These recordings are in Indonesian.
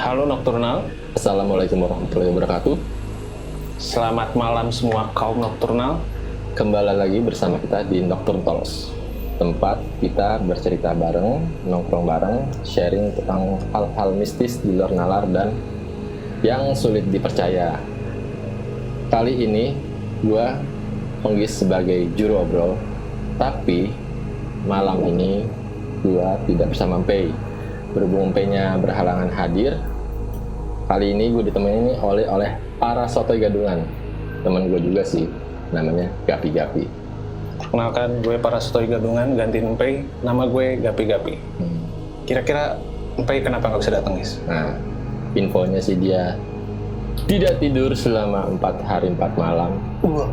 Halo Nokturnal, Assalamualaikum warahmatullahi wabarakatuh. selamat malam semua kaum Nokturnal. Kembali lagi bersama kita di Nocturne Talks, tempat kita bercerita bareng, nongkrong bareng, sharing tentang hal-hal mistis di luar nalar dan yang sulit dipercaya. Kali ini gua Penggis sebagai juru obrol, tapi malam ini gua tidak bersama Mpey. Berhubung Mpey-nya berhalangan hadir, kali ini gue ditemani oleh para sotoy gadungan. Temen gue juga sih, namanya Gapi-Gapi. Perkenalkan, gue para sotoy gadungan, gantiin Mpey, nama gue Gapi-Gapi. Kira-kira Mpey kenapa nggak bisa datang, guys? Nah, infonya sih dia tidak tidur selama 4 hari 4 malam.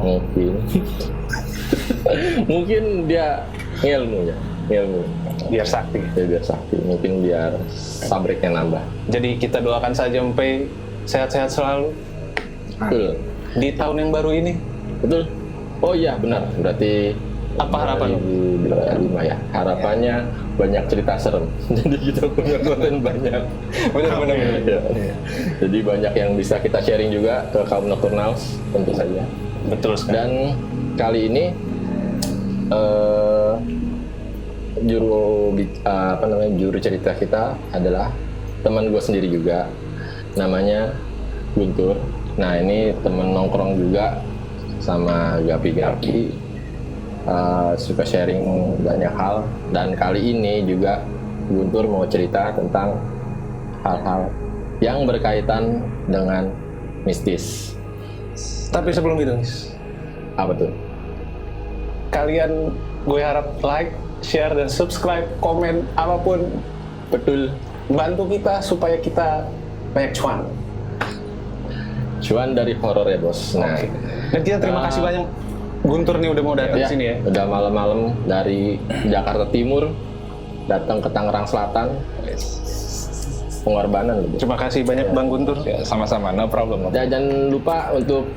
Mungkin mungkin dia ngilmu. Biar sakti. Ya, biar sakti, mungkin biar sabriknya nambah. Jadi kita doakan saja Mpey sehat-sehat selalu Betul. di tahun yang baru ini. Betul. Oh iya benar, berarti Apa harapan lo? 2025 ya. Harapannya banyak cerita serem. Jadi kita punya konten banyak. Benar-benar. Ya. Jadi banyak yang bisa kita sharing juga ke kaum Nocturnals tentu saja. Betul sekali. Dan kali ini juru cerita kita adalah teman gue sendiri juga, namanya Guntur. Nah ini temen nongkrong juga sama Gapi-Gapi, suka sharing banyak hal, dan kali ini juga Guntur mau cerita tentang hal-hal yang berkaitan dengan mistis. Tapi sebelum itu, guys, Apa tuh? kalian gue harap like, share, dan subscribe, komen, apapun. Betul. Bantu kita supaya kita banyak cuan. Cuan dari horor ya bos. Nah, Oke. Dan kita terima kasih banyak Guntur nih udah mau datang ya, sini ya. udah malam-malam dari Jakarta Timur datang ke Tangerang Selatan. Pengorbanan lebih. Terima kasih banyak Bang Guntur. Ya, sama-sama, no problem. Ya, jangan lupa untuk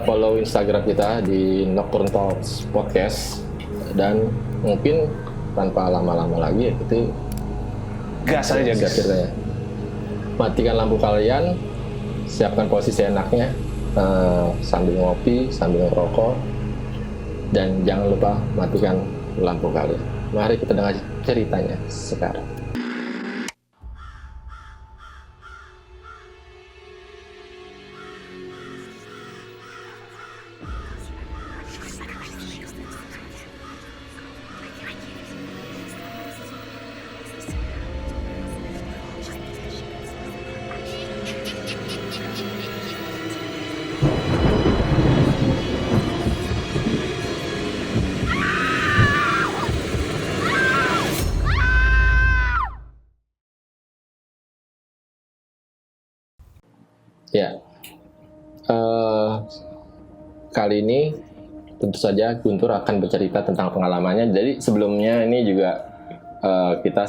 follow Instagram kita di Nocturne Talks Podcast, dan mungkin tanpa lama-lama lagi ya kita Gas aja guys. ceritanya. Matikan lampu kalian, siapkan posisi enaknya, sambil ngopi, sambil ngerokok, dan jangan lupa matikan lampu kalian. Mari kita dengar ceritanya sekarang. Ya, kali ini tentu saja Guntur akan bercerita tentang pengalamannya. Jadi sebelumnya ini juga kita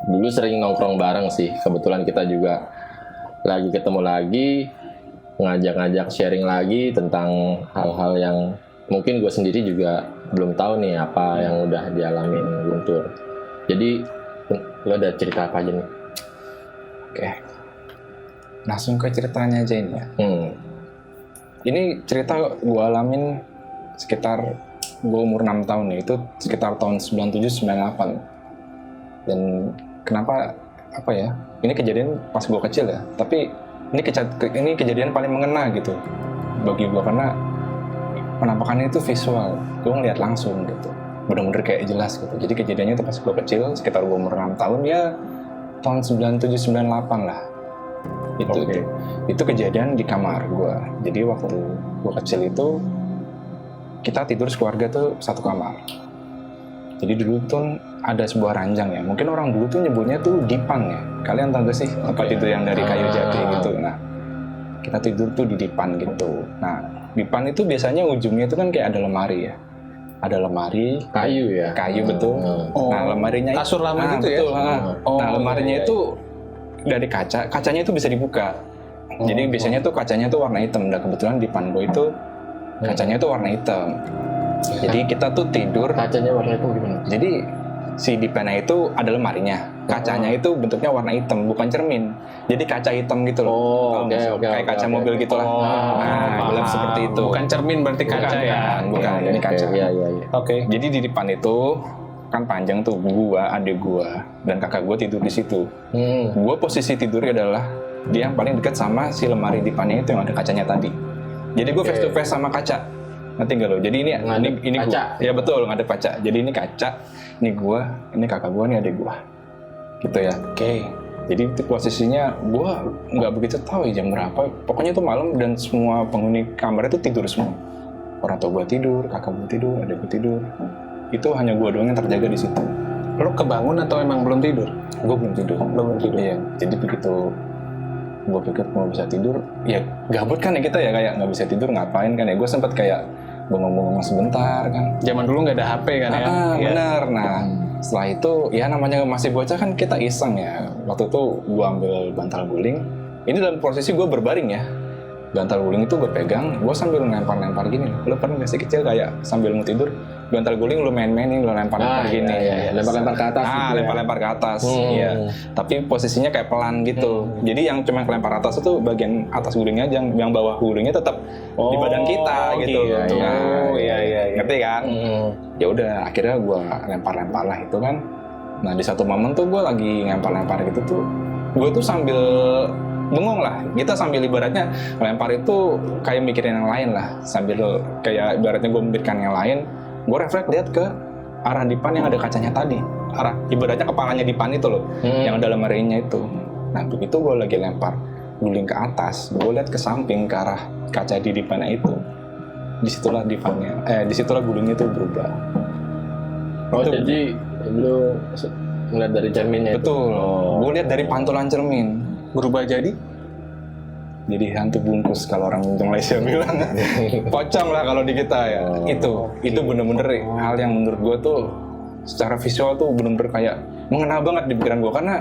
dulu sering nongkrong bareng sih. Kebetulan kita juga lagi ketemu lagi, ngajak-ngajak sharing lagi tentang hal-hal yang mungkin gue sendiri juga belum tahu nih apa yang udah dialamin Guntur. Jadi lo ada cerita apa aja nih? Oke. Langsung ke ceritanya aja ini ya. Ini cerita gue alamin sekitar gue umur 6 tahun ya, itu sekitar tahun 97-98. Dan kenapa, apa ya, ini kejadian pas gue kecil ya, tapi ini kejadian paling mengena gitu bagi gue, karena penampakannya itu visual, gue ngeliat langsung gitu, bener-bener kayak jelas gitu. Jadi kejadiannya itu pas gue kecil, sekitar gue umur 6 tahun ya, tahun 97-98 lah. Itu kejadian di kamar gue. Jadi waktu gue kecil itu kita tidur sekeluarga tuh satu kamar. Jadi dulu tuh ada sebuah ranjang ya. Mungkin orang dulu tuh nyebutnya tuh dipan ya. Kalian tahu gak sih tempat tidur yang dari kayu jati gitu. Nah, kita tidur tuh di dipan gitu. Nah, dipan itu biasanya ujungnya itu kan kayak ada lemari ya. Ada lemari Kayu ya? Kayu betul. Nah, lemarinya Kasur lama gitu betul, ya? Nah, lemarinya itu dari kaca, kacanya itu bisa dibuka. Jadi biasanya tuh kacanya tuh warna hitam. Dan kebetulan di Panbo itu kacanya tuh warna hitam. Jadi kita tuh tidur. Kacanya warna itu gimana? Jadi si di pena itu ada lemarinya. Kacanya itu bentuknya warna hitam, bukan cermin. Jadi kaca hitam gitu loh. Oh, Tahu nggak sih? oke, Kayak oke, kaca oke, mobil oke. gitulah. Gelap seperti itu. Bukan cermin berarti kaca Bukan, ya. bukan. Ini kaca. Iya. Oke. Jadi di depan itu kan panjang tuh, gua, adik gua, dan kakak gua tidur di situ. Gua posisi tidurnya adalah dia yang paling dekat sama si lemari depannya itu yang ada kacanya tadi. Jadi gua face to face sama kaca. Ngerti nggak lo? Jadi Ngadep ini kaca? Gua. Ya betul, ngadep kaca. Jadi ini kaca, ini gua, ini kakak gua, ini adik gua. Gitu ya. Oke. Jadi itu posisinya gua nggak begitu tahu ya jam berapa. Pokoknya itu malam dan semua penghuni kamar itu tidur semua. Orang tua gua tidur, kakak gua tidur, adik gua tidur. Itu hanya gua doang yang terjaga di situ. Lo kebangun atau emang belum tidur? Gua belum tidur. Belum tidur. Iya. Jadi begitu gua pikir mau bisa tidur, ya gabut kan ya kita ya, kayak nggak bisa tidur ngapain kan ya. Gua sempat kayak bengong-bengong sebentar kan. Zaman dulu nggak ada HP kan ya? Iya. Bener. Nah, setelah itu ya namanya masih bocah kan kita iseng ya. Waktu itu gua ambil bantal guling. Ini dalam posisi gua berbaring ya. Bantal guling itu gue pegang, gue sambil lempar-lempar gini. Lo pernah nggak sih kecil kayak sambil mau tidur, bantal guling lo main-mainin, lo lempar-lempar gini. Iya. Lempar-lempar ke atas gitu ya. Lempar-lempar ke atas. Iya. Tapi posisinya kayak pelan gitu. Jadi yang cuma kelempar atas itu bagian atas gulingnya aja, yang bawah gulingnya tetap di badan kita gitu. gitu. Iya. Ngerti kan? Ya udah, akhirnya gue lempar-lempar lah itu kan. Nah di satu momen tuh gue lagi lempar-lempar gitu tuh, gue tuh sambil bengong lah. Kita sambil ibaratnya lempar itu kayak mikirin yang lain lah. Sambil kayak ibaratnya gue memikirkan yang lain, gue refleks lihat ke arah depan yang ada kacanya tadi. Arah ibaratnya kepalanya depan itu loh, yang ada lemarinya itu. Nah begitu gue lagi lempar guling ke atas, gue lihat ke samping ke arah kaca di depannya itu. Disitulah disitulah gulingnya itu berubah. Oh, jadi lu ngeliat dari cerminnya itu? Betul. Gue lihat dari pantulan cermin. Berubah jadi? Jadi hantu bungkus kalau orang Malaysia bilang. Pocong lah kalau di kita ya. Itu bener-bener hal yang menurut gue tuh secara visual tuh bener-bener kayak mengena banget di pikiran gue, karena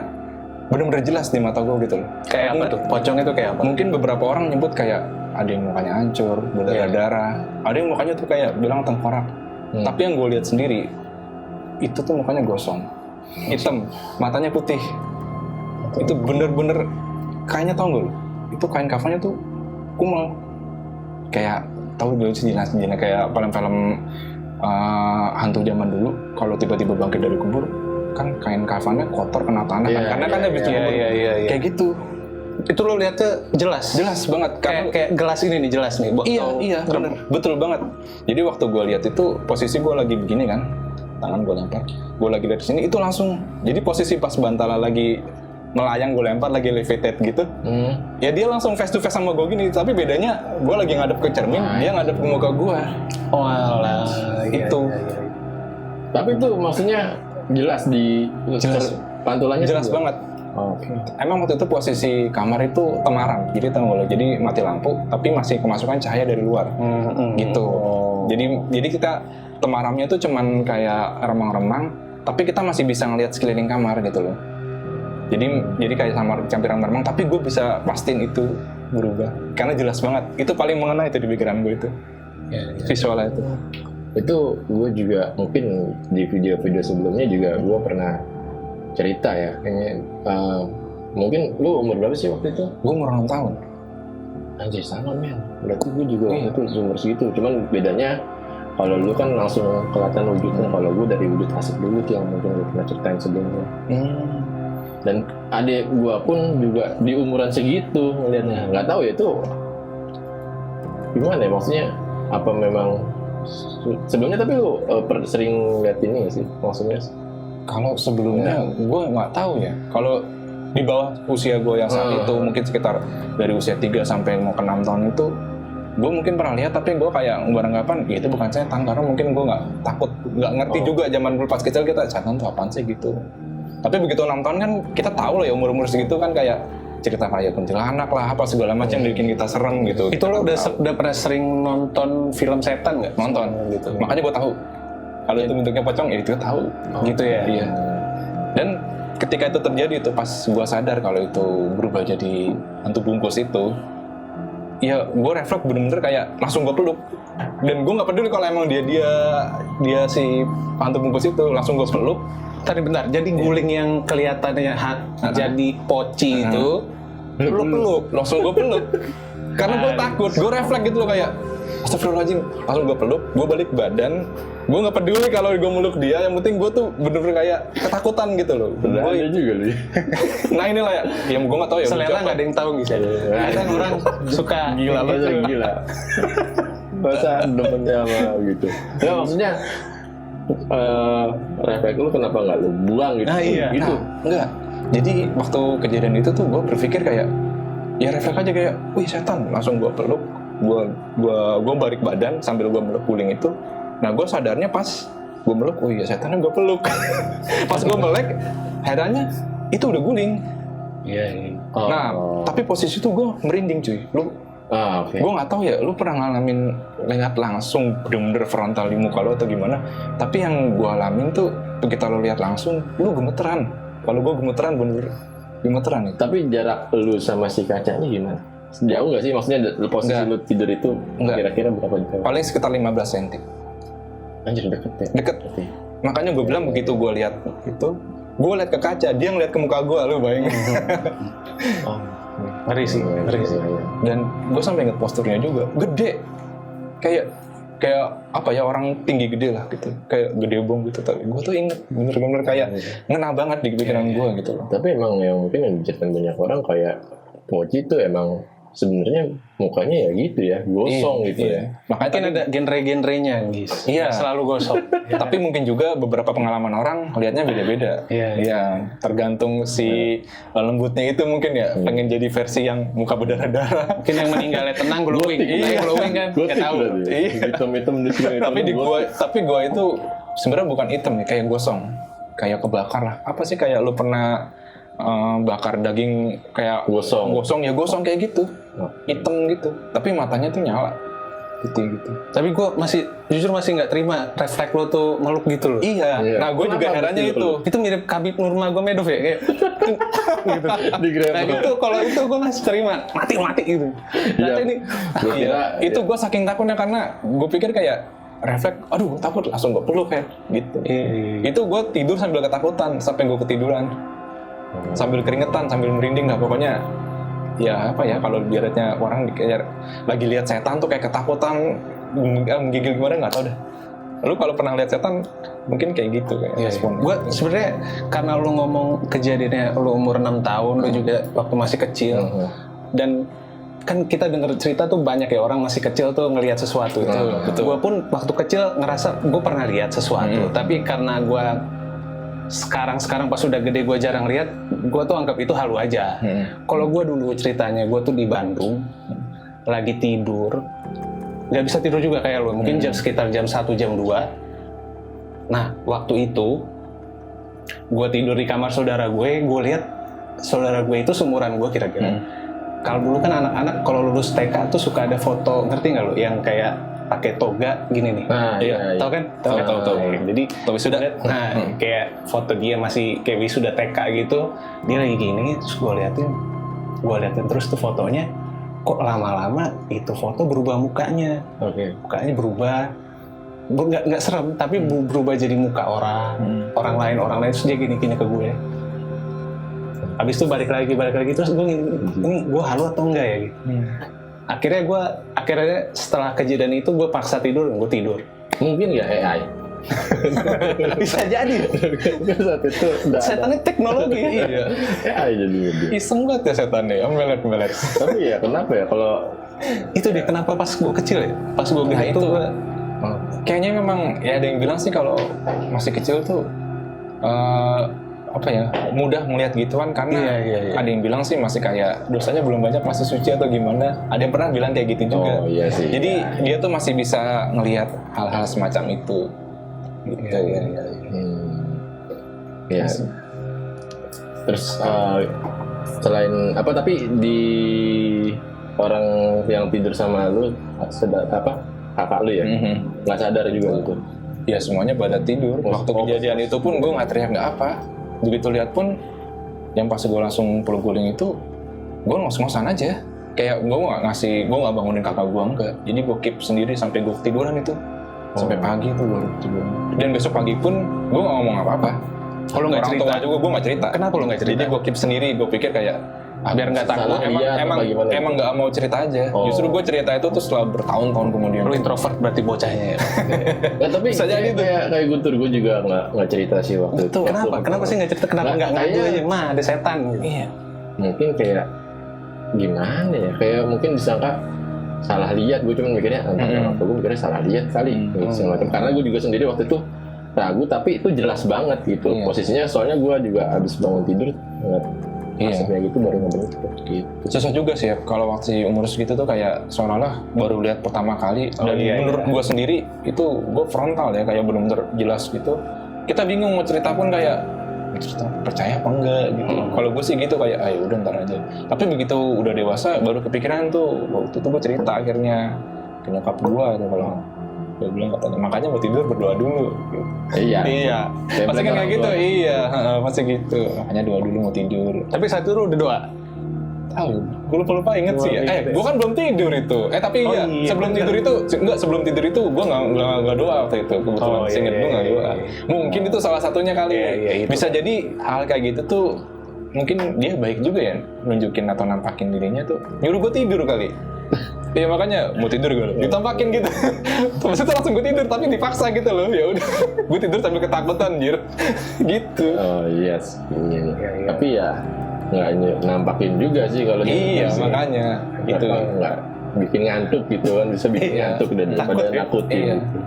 bener-bener jelas di mata gue gitu loh. Kayak apa tuh? Pocong itu kayak apa? Mungkin beberapa orang nyebut kayak ada yang mukanya hancur, berdarah-darah, ada yang mukanya tuh kayak bilang tengkorak. Tapi yang gue lihat sendiri itu tuh mukanya gosong, hitam, matanya putih. Itu bener-bener kayaknya, tau gak lu? Itu kain kafannya tuh kumal. Kayak tahu dulu sih jenis kayak film-film hantu zaman dulu, kalau tiba-tiba bangkit dari kubur kan kain kafannya kotor kena tanah kan, karena kan habis kubur. Kayak gitu. Itu lo lihatnya jelas? Jelas banget. Kayak gelas ini nih, jelas nih. Iya, bener. Betul banget. Jadi waktu gue lihat itu posisi gue lagi begini kan, tangan gue lempar, gue lagi dari sini itu langsung. Jadi posisi pas bantala lagi melayang gue lempar, lagi levitated gitu, ya dia langsung face to face sama gue gini. Tapi bedanya gue lagi ngadep ke cermin, dia ngadep ke muka gue. Oh alah, Itu. Tapi itu maksudnya jelas di pantulannya Jelas juga? banget. Oke. Emang waktu itu posisi kamar itu temaram, jadi tau gak lo, jadi mati lampu, tapi masih kemasukan cahaya dari luar, gitu. Jadi kita temaramnya tuh cuman kayak remang-remang, tapi kita masih bisa ngelihat sekeliling kamar gitu loh. Jadi kayak sama campiran remang, tapi gue bisa pastiin itu berubah, karena jelas banget. Itu paling mengena itu di pikiran gue itu, visualnya itu. Itu gue juga mungkin di video-video sebelumnya juga gue pernah cerita ya, kayaknya mungkin lu umur berapa sih waktu itu? Gue umur 6 tahun. Anjir sama men, berarti gue juga itu umur segitu, cuman bedanya kalau lu kan langsung kelihatan wujudnya, kalau gue dari wujud asik dulu tuh yang mungkin gue pernah ceritain sebelumnya. Dan adik gue pun juga di umuran segitu ngeliatnya, nggak tahu ya itu gimana ya, maksudnya apa memang sebelumnya, tapi lu sering lihat ini nggak sih maksudnya? Kalau sebelumnya gue nggak tahu ya. Kalau di bawah usia gue yang saat itu, mungkin sekitar dari usia 3 sampai mau ke 6 tahun itu, gue mungkin pernah lihat, tapi gue kayak beranggapan ya itu bukan setan, karena mungkin gue nggak takut, nggak ngerti juga zaman dulu pas kecil kita setan tuh apaan sih gitu. Tapi begitu 6 tahun kan kita tahu lah ya, umur-umur segitu kan kayak cerita kayak kuntilanak lah, apa segala macam bikin kita serem gitu. Itu lo udah pernah sering nonton film setan nggak? Nonton gitu. Makanya gue tahu kalau itu bentuknya pocong, ya itu tahu. Gitu ya? Iya. Dan ketika itu terjadi itu, pas gue sadar kalau itu berubah jadi hantu bungkus itu, ya gue refleks bener-bener kayak langsung gue peluk. Dan gue nggak peduli kalau emang dia si hantu bungkus itu, langsung gue peluk. Tadi bentar, jadi guling yang kelihatannya jadi poci itu lu peluk. Langsung gue peluk. Karena gue takut, gue refleks gitu loh kayak astagfirullahaladzim, langsung gue peluk, gue balik badan, gue nggak peduli kalau gue meluk dia, yang penting gue tuh bener-bener kayak ketakutan gitu loh. Ada juga loh. Nah inilah ya, yang gue nggak tahu ya. Selera nggak ada yang tahu gitu. Kadang orang suka Gila masa gila. Masa demennya sama gitu. Ya maksudnya refleks lu kenapa nggak lu buang gitu? Iya. Gitu. Enggak. Jadi waktu kejadian itu tuh gue berpikir kayak ya refleks aja kayak, wih setan, langsung gue peluk, gue balik badan sambil gue meluk guling itu. Nah gue sadarnya pas gue meluk, wih ya setannya gue peluk. Pas gue melek, herannya itu udah guling. Iya. Nah tapi posisi itu gue merinding cuy. Oke. Gue nggak tahu ya, lu pernah ngalamin lihat langsung bener-bener frontal di muka lo atau gimana? Tapi yang gue alamin tuh begitu lo lihat langsung, lu gemeteran. Kalau gue gemeteran bener gemeteran itu. Tapi jarak lu sama si kacanya gimana? Jauh nggak sih? Maksudnya posisi Enggak. lu tidur itu Enggak. kira-kira berapa jauh? Paling sekitar 15 cm. Anjir deket ya? Deket. Oke. Makanya gue bilang begitu gue lihat itu, gue lihat ke kaca, dia ngeliat ke muka gue, lu bayangin. Oh. Ngeri sih, ngeri sih. Dan gue sampai inget posturnya juga, gede. Kayak apa ya, orang tinggi gede lah gitu, kayak gede bong gitu. Tapi gue tuh inget bener-bener kayak ngena banget di pikiran gue gitu loh. Tapi emang yang mungkin yang diceritain banyak orang kayak Mochi itu emang sebenarnya mukanya ya gitu ya, gosong gitu ya. Makanya Mungkin tadi- ada genre-genrenya, Gis. Iya. Selalu gosok. tapi mungkin juga beberapa pengalaman orang lihatnya beda-beda. Iya. Iya, tergantung si lembutnya itu mungkin ya pengen jadi versi yang muka berdarah-darah. Mungkin yang meninggalnya tenang, glowing. Glowing kan, Gue nggak tahu. Iya. Hitam-hitam di sini. Tapi gua itu sebenarnya bukan hitam nih, kayak gosong, kayak kebakar lah. Apa sih kayak lu pernah bakar daging kayak Gosong. ya gosong kayak gitu, hitam gitu. Tapi matanya tuh nyala, gitu. Tapi gue jujur masih nggak terima refleks lo tuh meluk gitu loh. Iya. Iya. Nah gue juga Kenapa herannya gitu itu. Itu mirip Khabib Nurmagomedov ya, kayak gitu. Di grab. Nah itu kalau itu gue masih terima, mati gitu. Nah Iya. ini Gua kira, Itu gue saking takutnya karena gue pikir kayak refleks, aduh takut, langsung gue peluk kayak gitu. Itu gue tidur sambil ketakutan sampai gue ketiduran, sambil keringetan, sambil merinding lah pokoknya. Ya apa ya, kalau biaratnya orang kayak lagi lihat setan tuh kayak ketakutan, menggigil gimana nggak tahu dah. Lu kalau pernah lihat setan mungkin kayak gitu kayak respon. Gue sebenarnya karena lu ngomong kejadiannya lu umur 6 tahun, lu juga waktu masih kecil, dan kan kita denger cerita tuh banyak ya orang masih kecil tuh ngelihat sesuatu. Betul. Gue pun waktu kecil ngerasa gue pernah lihat sesuatu, tapi karena gue sekarang pas udah gede gue jarang lihat, gue tuh anggap itu halu aja. Kalau gue dulu ceritanya, gue tuh di Bandung lagi tidur, nggak bisa tidur juga kayak lu, mungkin sekitar jam 1 jam 2. Nah waktu itu gue tidur di kamar saudara gue lihat saudara gue itu seumuran gue kira-kira. Kalau dulu kan anak-anak kalau lulus TK tuh suka ada foto, ngerti nggak lo, yang kayak pakai toga gini nih. Nah, iya. Tahu kan? Tahu. Jadi Wisuda. nah, kayak foto dia masih kayak wisuda TK gitu. Dia lagi gini, terus gue liatin terus tuh fotonya. Kok lama-lama itu foto berubah mukanya. Oke. Mukanya berubah. Nggak serem, tapi berubah jadi muka orang lain terus dia gini ke gue. Habis itu balik lagi terus gue ini gue halu atau enggak ya gitu. Akhirnya setelah kejadian itu gue paksa tidur. Mungkin ya AI. Bisa jadi. Saat itu Setannya teknologi. Iya. AI jadi dia. Iseng banget ya setannya, melet. Tapi ya kenapa ya kalau Itu deh kenapa pas gue kecil ya, pas gue gede itu gue Kayaknya memang ya ada yang bilang sih kalau masih kecil tuh apa ya, mudah melihat gituan karena Iya. ada yang bilang sih masih kayak dosanya belum banyak, masih suci atau gimana. Ada yang pernah bilang kayak gitu juga. Oh iya sih. Jadi dia tuh masih bisa ngelihat hal-hal semacam itu. Gitu. Ya. Terus selain apa, tapi di orang yang tidur sama lu kakak lu ya, nggak sadar juga gitu. Ya semuanya pada tidur. Waktu kejadian itu pun gue nggak teriak nggak apa. Begitu lihat pun, yang pas gue langsung peluk guling itu, gue ngos-ngosan aja. Kayak gue nggak bangunin kakak gue, enggak. Jadi gue keep sendiri sampai gue ketiduran itu. Sampai pagi tuh baru tidur. Dan besok pagi pun gue nggak ngomong apa-apa. Kalau nggak orang cerita tua juga gue nggak cerita. Kenapa lu nggak cerita? Jadi gue keep sendiri, gue pikir kayak biar nggak takut. Salah lihat emang apa gimana? emang nggak mau cerita aja. Oh. Justru gue cerita itu tuh setelah bertahun-tahun kemudian. Lu introvert berarti bocahnya ya. Ya, tapi Bisa jadi tuh. kayak Guntur, gue juga nggak cerita sih waktu itu. Kenapa sih nggak cerita? Kenapa Nggak, nggak ngadu kayaknya- aja? Mah ada setan. Iya. Mungkin kayak gimana ya? Kayak mungkin disangka salah lihat. Gue cuma mikirnya, gue mikirnya salah lihat kali. Gitu, segala macam. Karena gue juga sendiri waktu itu ragu, tapi itu jelas banget gitu Iya. posisinya. Soalnya gue juga habis bangun tidur ngeliat Iya. asapnya gitu baru ngebentuk gitu. Susah juga sih ya, kalau waktu umur segitu tuh kayak seolah-olah baru lihat pertama kali. Dan menurut gue sendiri itu gue frontal ya, kayak bener-bener jelas gitu. Kita bingung mau cerita pun kayak cerita percaya apa enggak gitu. Kalau gue sih gitu kayak ayo udah ntar aja. Tapi begitu udah dewasa baru kepikiran tuh waktu itu gue cerita akhirnya ke nyokap gue tuh kalau gue bilang katanya makanya mau tidur berdoa dulu. Gitu. Iya. Iya, Saya pasti kan bilang kayak gitu. orang tua. Iya, pasti gitu. Makanya doa dulu mau tidur. Tapi saat itu lu udah doa. Tahu, gue lupa inget sih ya. Gue kan belum tidur itu. Tapi Oh iya, iya, sebelum bener. tidur itu, sebelum tidur itu gue nggak doa waktu itu. Kebetulan Oh, seinget iya, gue nggak iya, doa. iya. Mungkin itu salah satunya kali. Iya, iya, itu. Bisa jadi hal kayak gitu tuh, mungkin dia baik juga ya, nunjukin atau nampakin dirinya tuh. Nyuruh gue tidur kali. Iya makanya mau tidur gue ditampakin gitu. Terus itu langsung gue tidur tapi dipaksa gitu loh. Ya udah, gue tidur sambil ketakutan anjir. Gitu. Oh yes. Iya. Iya. Tapi ya nggak ini nampakin juga sih kalau Iya sih. makanya gitu. Kenapa nggak bikin ngantuk gitu kan, bisa bikin Iya. ngantuk daripada Takut ya? nakutin. Iya. Gitu.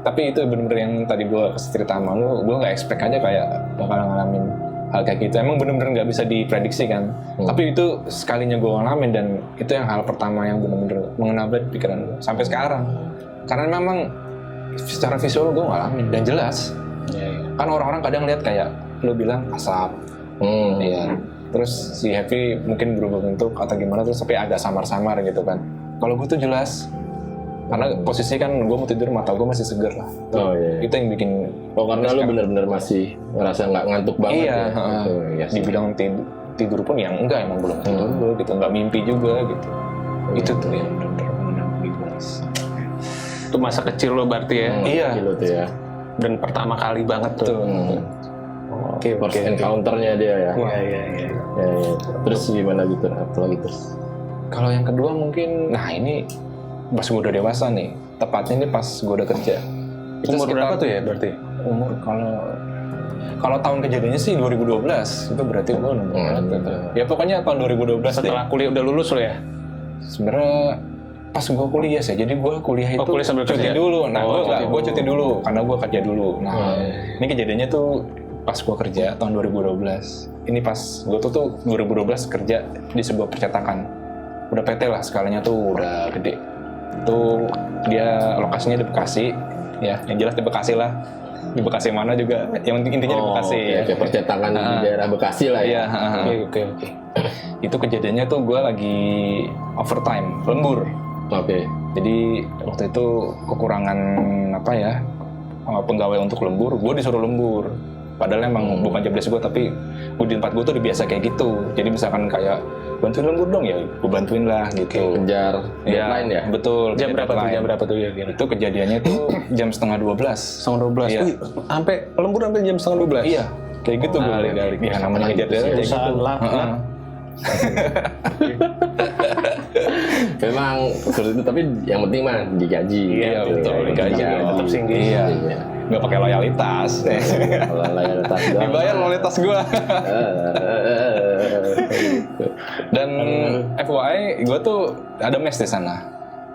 Tapi itu bener-bener yang tadi gue cerita sama lu, gue nggak expect aja kayak bakal ngalamin hal kayak gitu. Emang bener-bener nggak bisa diprediksi kan. Tapi itu sekalinya gue ngalamin dan itu yang hal pertama yang bener-bener mengena banget pikiran gue sampai sekarang. Karena memang secara visual gue ngalamin dan jelas. Kan orang-orang kadang lihat kayak lu bilang asap, iya. Terus si Happy mungkin berubah bentuk atau gimana terus tapi agak samar-samar gitu kan. Kalau gue tuh jelas. Karena posisi kan gue mau tidur mata gue masih seger lah. Oh iya. Itu yang bikin Karena lu bener-bener masih ngerasa nggak ngantuk banget iya, ya. Gitu, iya sih. dibilang tidur pun yang enggak emang belum tidur dulu gitu, nggak mimpi juga gitu. Itu tuh yang benar-benar mengenang gitu guys. Itu masa kecil lo berarti ya. Iya. Gila tuh ya. Dan pertama kali banget tuh. Tuh. Oke, First encounter-nya dia ya. Iya, iya, iya. Ya, ya. Terus gimana gitu? Apa lagi terus? Kalau yang kedua mungkin, nah ini pas gue udah dewasa nih, tepatnya ini pas gue udah kerja. Itu Umur sekitar- berapa tuh ya berarti? Umur kalau tahun kejadiannya sih 2012, itu berarti gue umur berapa tuh? Ya pokoknya tahun 2012 Setelah kuliah udah lulus lo ya? sebenarnya pas gue kuliah sih, jadi gue kuliah itu kuliah sambil cuti kerja? dulu. Nah, Oh, gue cuti dulu karena gue kerja dulu. Nah, ini kejadiannya tuh pas gue kerja tahun 2012. Ini pas gue tuh 2012 kerja di sebuah percetakan. Udah PT lah, skalanya tuh udah gede. Itu dia lokasinya di Bekasi, ya. Yang jelas di Bekasi lah. Di Bekasi mana juga, yang intinya di Bekasi. Oke, Ya. oke. Percetakan di daerah Bekasi lah Iya, ya. Oke. Itu kejadiannya tuh gue lagi overtime, lembur. Oke. Jadi waktu itu kekurangan apa ya pegawai untuk lembur, gue disuruh lembur. Padahal emang bukan job desk gue, tapi di tempat gue tuh udah biasa kayak gitu. Jadi misalkan kayak bantuin lembur dong ya, gue bantuin lah gitu. Kejar deadline ya. Betul. Jam berapa tuh? deadline. Jam berapa tuh ya? Itu kejadiannya tuh jam setengah 12. Setengah 12. Iya. Wih, sampai lembur sampai jam setengah 12. Iya, kayak gitu gue. Kali-kali. Ya namanya ngejar deadline kayak gitu. Perusahaan lah. Heeh. Memang seperti itu, tapi yang penting mah digaji. Iya, gitu. betul, digaji. Tetap tinggi. Iya. Iya. Nggak pakai loyalitas. Kalau loyalitas doang. Dibayar loyalitas gue. Dan FYI, gue tuh ada mes di sana.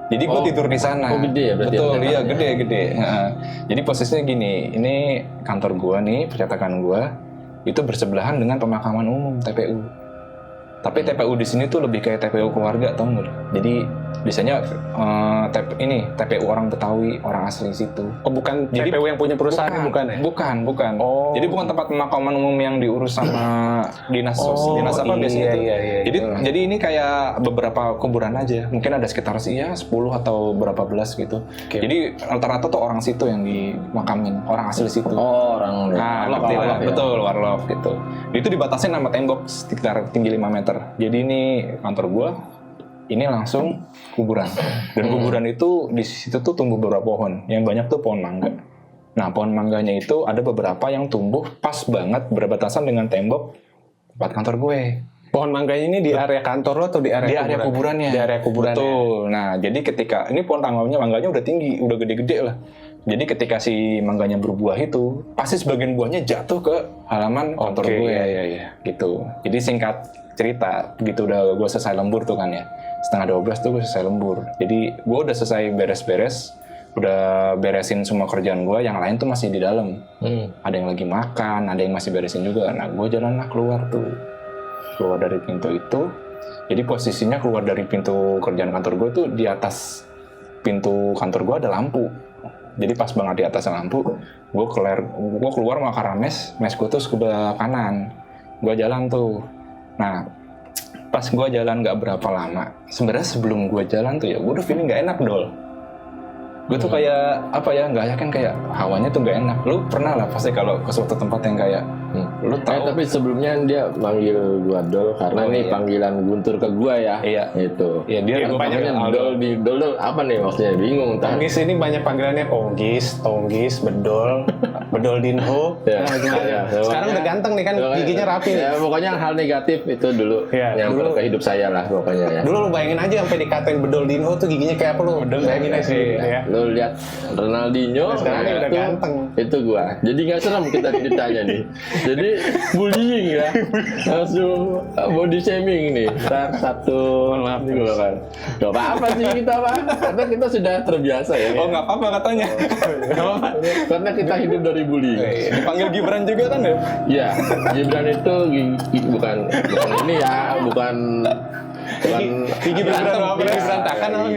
Jadi gue tidur di sana. Oh, gede ya berarti Betul, ya, iya tempatnya? gede. Heeh. Jadi posisinya gini, ini kantor gue nih, percetakan gue itu bersebelahan dengan pemakaman umum TPU. Tapi TPU di sini tuh lebih kayak TPU keluarga, tau nggak? Jadi biasanya TPU orang Betawi, orang asli situ. Oh, bukan Jadi- TPU yang punya perusahaan bukan ya? Bukan. Oh. Jadi bukan tempat pemakaman umum yang diurus sama dinas dinas apa iya, biasanya itu. iya. Jadi ini kayak beberapa kuburan aja. Mungkin ada sekitar 10 atau berapa belas gitu. Oke. Jadi rata-rata tuh orang situ yang dimakamin, orang asli situ. Oh, orang Nah, warlock, ngerti lah. warlock ya. Betul, warlock gitu. Itu dibatasin sama tembok sekitar tinggi 5 meter. Jadi ini kantor gua, ini langsung kuburan. Dan kuburan itu di situ tuh tumbuh beberapa pohon. Yang banyak tuh pohon mangga. Nah, pohon mangganya itu ada beberapa yang tumbuh pas banget berbatasan dengan tembok tempat kantor gue. Pohon mangganya ini di area kantor lo atau di area Di area kuburannya. Di area kuburannya. Betul. Nah, jadi ketika ini pohon mangganya udah tinggi, udah gede-gede lah. Jadi ketika si mangganya berbuah itu, pasti sebagian buahnya jatuh ke halaman kantor gue. Iya. Gitu. Jadi singkat cerita, begitu udah gue selesai lembur tuh kan ya. Setengah 12 tuh gue selesai lembur. Jadi gue udah selesai beres-beres, udah beresin semua kerjaan gue, yang lain tuh masih di dalam. Ada yang lagi makan, ada yang masih beresin juga. Nah, gue jalan lah keluar tuh. Keluar dari pintu itu. Jadi posisinya keluar dari pintu kerjaan kantor gue tuh di atas pintu kantor gue ada lampu. Jadi pas banget di atas lampu, gue keluar mau ke arah mes gue tuh sebelah kanan. Gue jalan tuh. Nah, pas gue jalan gak berapa lama, sebenarnya sebelum gue jalan tuh ya, gue udah feeling gak enak, Dol. Gue tuh kayak, apa ya, gak yakin kayak hawanya tuh gak enak. Lu pernah lah pasti kalau ke suatu tempat yang kayak, lu tahu. Tapi sebelumnya dia manggil gua Dol karena ini panggilan Guntur ke gua ya. Iya. Itu. Iya, dia Gua panggilnya Dol apa nih maksudnya? Bingung. Tonggis ini banyak panggilannya Tonggis, Bedol, Bedol Dinho. Ya. Nah, gimana? Ya, Sekarang udah ganteng nih kan, giginya rapi nih. Ya, pokoknya hal negatif itu dulu yang ke hidup saya lah pokoknya ya. Dulu lu bayangin aja sampai dikatain Bedol Dinho tuh giginya kayak apa lu? Bayangin aja sih ya. Lu lihat Ronaldinho, Sekarang ini udah itu, ganteng. itu gua. Jadi nggak serem kita ceritanya nih. Jadi bullying ya, langsung body shaming nih. Ntar satu maaf nih gua kan. Gak apa-apa sih kita Pak, karena kita sudah terbiasa ya. Oh, nggak apa-apa katanya. Nggak apa-apa. Karena kita hidup dari bullying. Dipanggil Gibran juga kan ya? Iya, Gibran itu bukan ini ya, bukan Gigi berantakan apa?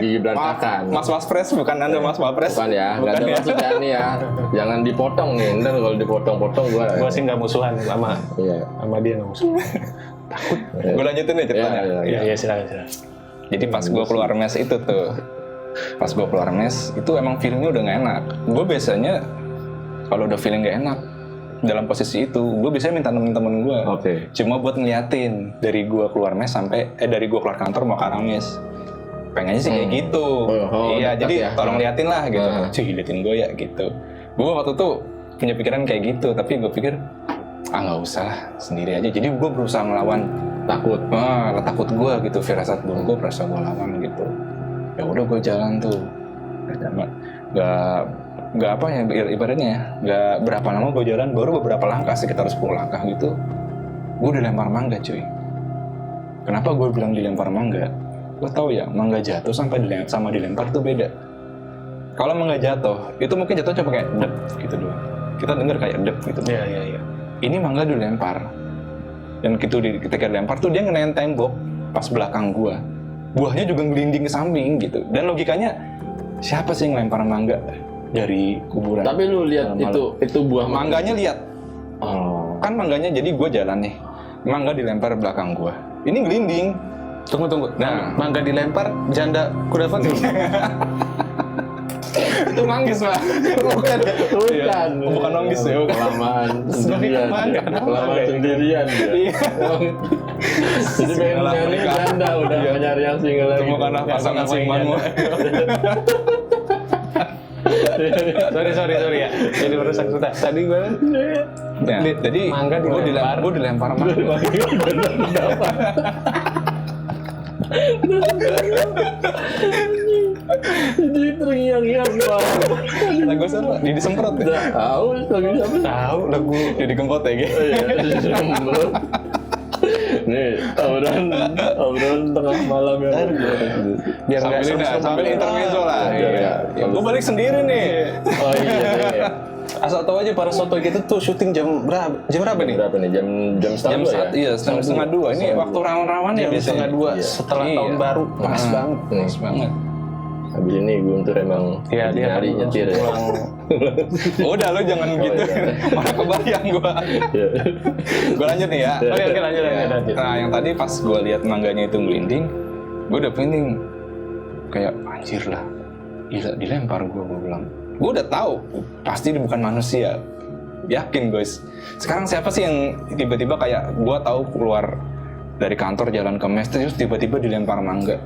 Gigi berantakan. Mas Waspres, bukan Anda Mas Wapres. Bukan ya, nggak ada maksudnya nih ya. Jangan dipotong nih, ntar kalau dipotong-potong Gua sih nggak musuhan sama dia nggak musuhan. Gue lanjutin nih ceritanya. Iya silakan. Jadi pas gue keluar mes itu tuh, pas gue keluar mes itu emang feelingnya udah gak enak. Gue biasanya kalau udah feeling gak enak dalam posisi itu, gue biasanya minta temen-temen gue. Cuma buat ngeliatin dari gue keluar mes sampai dari gue keluar kantor mau ke arah mes. Pengennya sih kayak gitu. Iya, jadi tolong liatin lah gitu. Cuy, liatin gue ya gitu. Gue waktu itu punya pikiran kayak gitu, tapi gue pikir nggak usah sendiri aja. Jadi gue berusaha ngelawan takut gue gitu, firasat buruk gue berusaha gue lawan gitu. Ya udah gue jalan tuh, nggak apa ya ibaratnya ya, nggak berapa lama gue jalan, baru beberapa langkah sekitar 10 langkah gitu, gue dilempar mangga cuy. Kenapa gue bilang dilempar mangga? Gue tahu ya, mangga jatuh sama dilempar tuh beda. Kalau mangga jatuh, itu mungkin jatuh cuma kayak dep gitu doang. Kita denger kayak dep gitu. Iya. Ini mangga dilempar. Dan gitu ketika dilempar tuh dia ngenain tembok pas belakang gua. Buahnya juga ngelinding ke samping gitu. Dan logikanya siapa sih yang ngelempar mangga dari kuburan? Tapi lu lihat itu buah mangganya lihat. Kan mangganya jadi gua jalan nih. Mangga dilempar belakang gua. Ini ngelinding. Tunggu. Nah, mangga dilempar janda kudapan. Itu manggis Pak. Bukan manggis ya. Kelamaan sendirian. Jadi pengen nyari janda udah nyari yang single lagi. Bukan pasangan singmanmu. Sorry ya. Jadi merusak cerita. Tadi gue jadi gue dilempar mangga. Jadi terngiang-ngiang Lagu siapa? Didi Semprot ya? Tahu lagu siapa? Tahu lagu Didi Kempot ya gitu. Semprot. Nih, obrolan tengah malam ya. Biar sambil intermezzo lah. Gue balik sendiri nih. Oh iya. Asal tahu aja para soto gitu tuh syuting jam berapa? Jam berapa nih? Berapa nih? Jam setengah dua ya? Iya, setengah dua. Ini waktu rawan-rawan ya biasanya. Setengah dua setelah tahun baru. Pas banget. Pas banget. Habis ini Guntur emang dia nyari nyetir ya. Udah lo jangan gitu. Malah kebayang gua. Gua lanjut nih ya. Oke, lanjut. Nah, yang tadi pas gua lihat mangganya itu ngelinding, gua udah penting kayak anjir lah. Gila, dilempar gua bilang. Gua udah tahu pasti dia bukan manusia. Yakin guys. Sekarang siapa sih yang tiba-tiba kayak gua tahu keluar dari kantor jalan ke mes terus tiba-tiba dilempar mangga